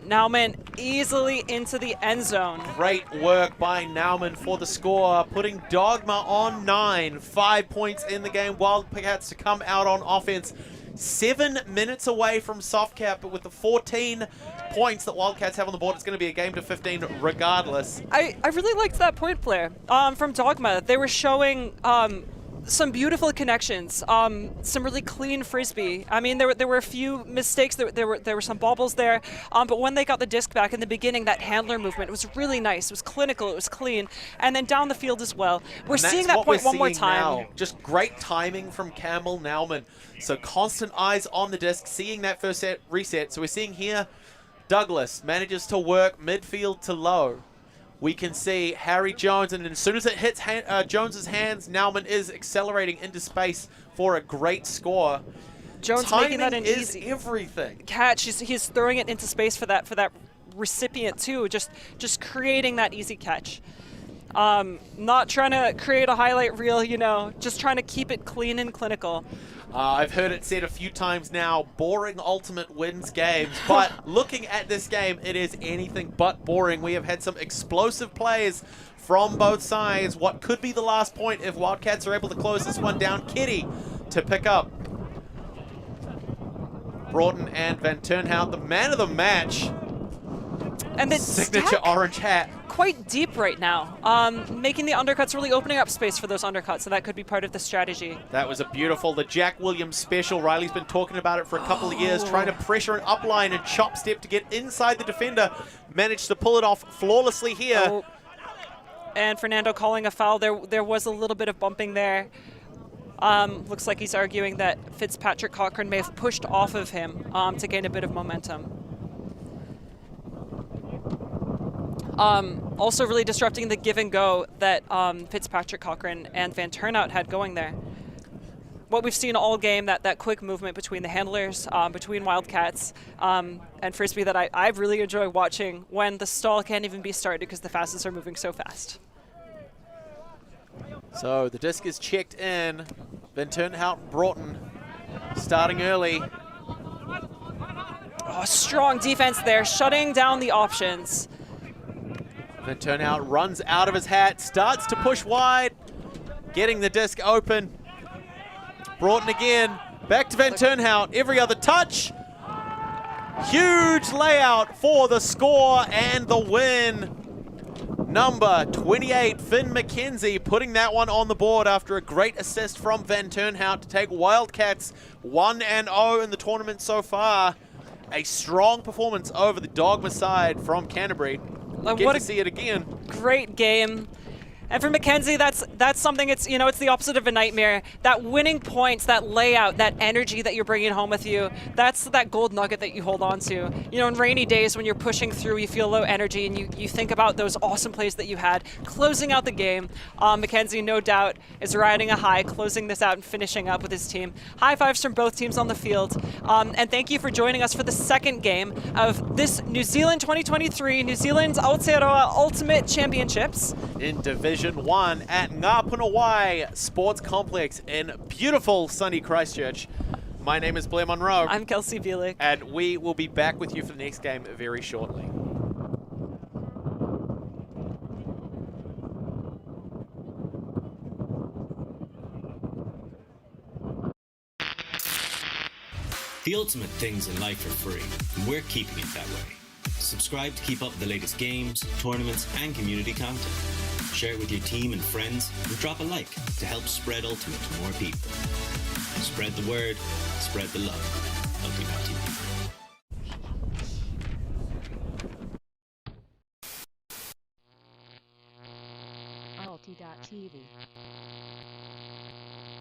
Nauman easily into the end zone. Great work by Nauman for the score, putting Dogma on 9. 5 points in the game. Wildcats to come out on offense. 7 minutes away from soft cap, but with the 14 points that Wildcats have on the board, it's going to be a game to 15 regardless. I really liked that point player from Dogma. They were showing some beautiful connections, some really clean Frisbee. I mean, there were a few mistakes, there were some bobbles there, but when they got the disc back in the beginning, that handler movement was really nice. It was clinical, it was clean, and then down the field as well. We're seeing that point one more time. Now. Just great timing from Campbell Nauman. So constant eyes on the disc, seeing that first set reset. So we're seeing here, Douglas manages to work midfield to Low. We can see Harry Jones, and as soon as it hits Jones's hands, Nauman is accelerating into space for a great score. Jones Timing making that an is easy everything. catch. He's throwing it into space for that recipient too. Just creating that easy catch. Not trying to create a highlight reel, just trying to keep it clean and clinical. I've heard it said a few times now, boring ultimate wins games, but looking at this game, it is anything but boring. We have had some explosive plays from both sides. What could be the last point if Wildcats are able to close this one down? Kitty to pick up Broughton and Van Turnhout, the man of the match. And the signature orange hat. Quite deep right now, making the undercuts, really opening up space for those undercuts, so that could be part of the strategy. That was the Jack Williams special. Riley's been talking about it for a couple of years, trying to pressure an upline and chop step to get inside the defender. Managed to pull it off flawlessly here. Oh. And Fernando calling a foul. There was a little bit of bumping there. Looks like he's arguing that Fitzpatrick Cochrane may have pushed off of him to gain a bit of momentum. Also really disrupting the give and go that Fitzpatrick Cochrane and Van Turnhout had going there. What we've seen all game, that quick movement between the handlers, between Wildcats and Frisbee that I really enjoy watching when the stall can't even be started because the fastest are moving so fast. So the disc is checked in. Van Turnhout and Broughton starting early. Oh, strong defense there, shutting down the options. Van Turnhout runs out of his hat, starts to push wide, getting the disc open. Broughton again, back to Van Turnhout, every other touch. Huge layout for the score and the win. Number 28, Finn McKenzie, putting that one on the board after a great assist from Van Turnhout to take Wildcats 1-0 in the tournament so far. A strong performance over the Dogma side from Canterbury. Get to see it again. Great game. And for McKenzie, that's something. It's it's the opposite of a nightmare. That winning points, that layout, that energy that you're bringing home with you. That's that gold nugget that you hold on to. In rainy days when you're pushing through, you feel low energy, and you think about those awesome plays that you had closing out the game. McKenzie, no doubt, is riding a high, closing this out and finishing up with his team. High fives from both teams on the field. And thank you for joining us for the second game of this New Zealand 2023 New Zealand Aotearoa Ultimate Championships in Division 1 at Ngā Punawai Sports Complex in beautiful sunny Christchurch. My name is Blair Monroe. I'm Kelsey Bielik. And we will be back with you for the next game very shortly. The ultimate things in life are free, and we're keeping it that way. Subscribe to keep up with the latest games, tournaments, and community content. Share it with your team and friends, and drop a like to help spread Ultimate to more people. Spread the word, spread the love. ULTI.TV. ULTI.TV.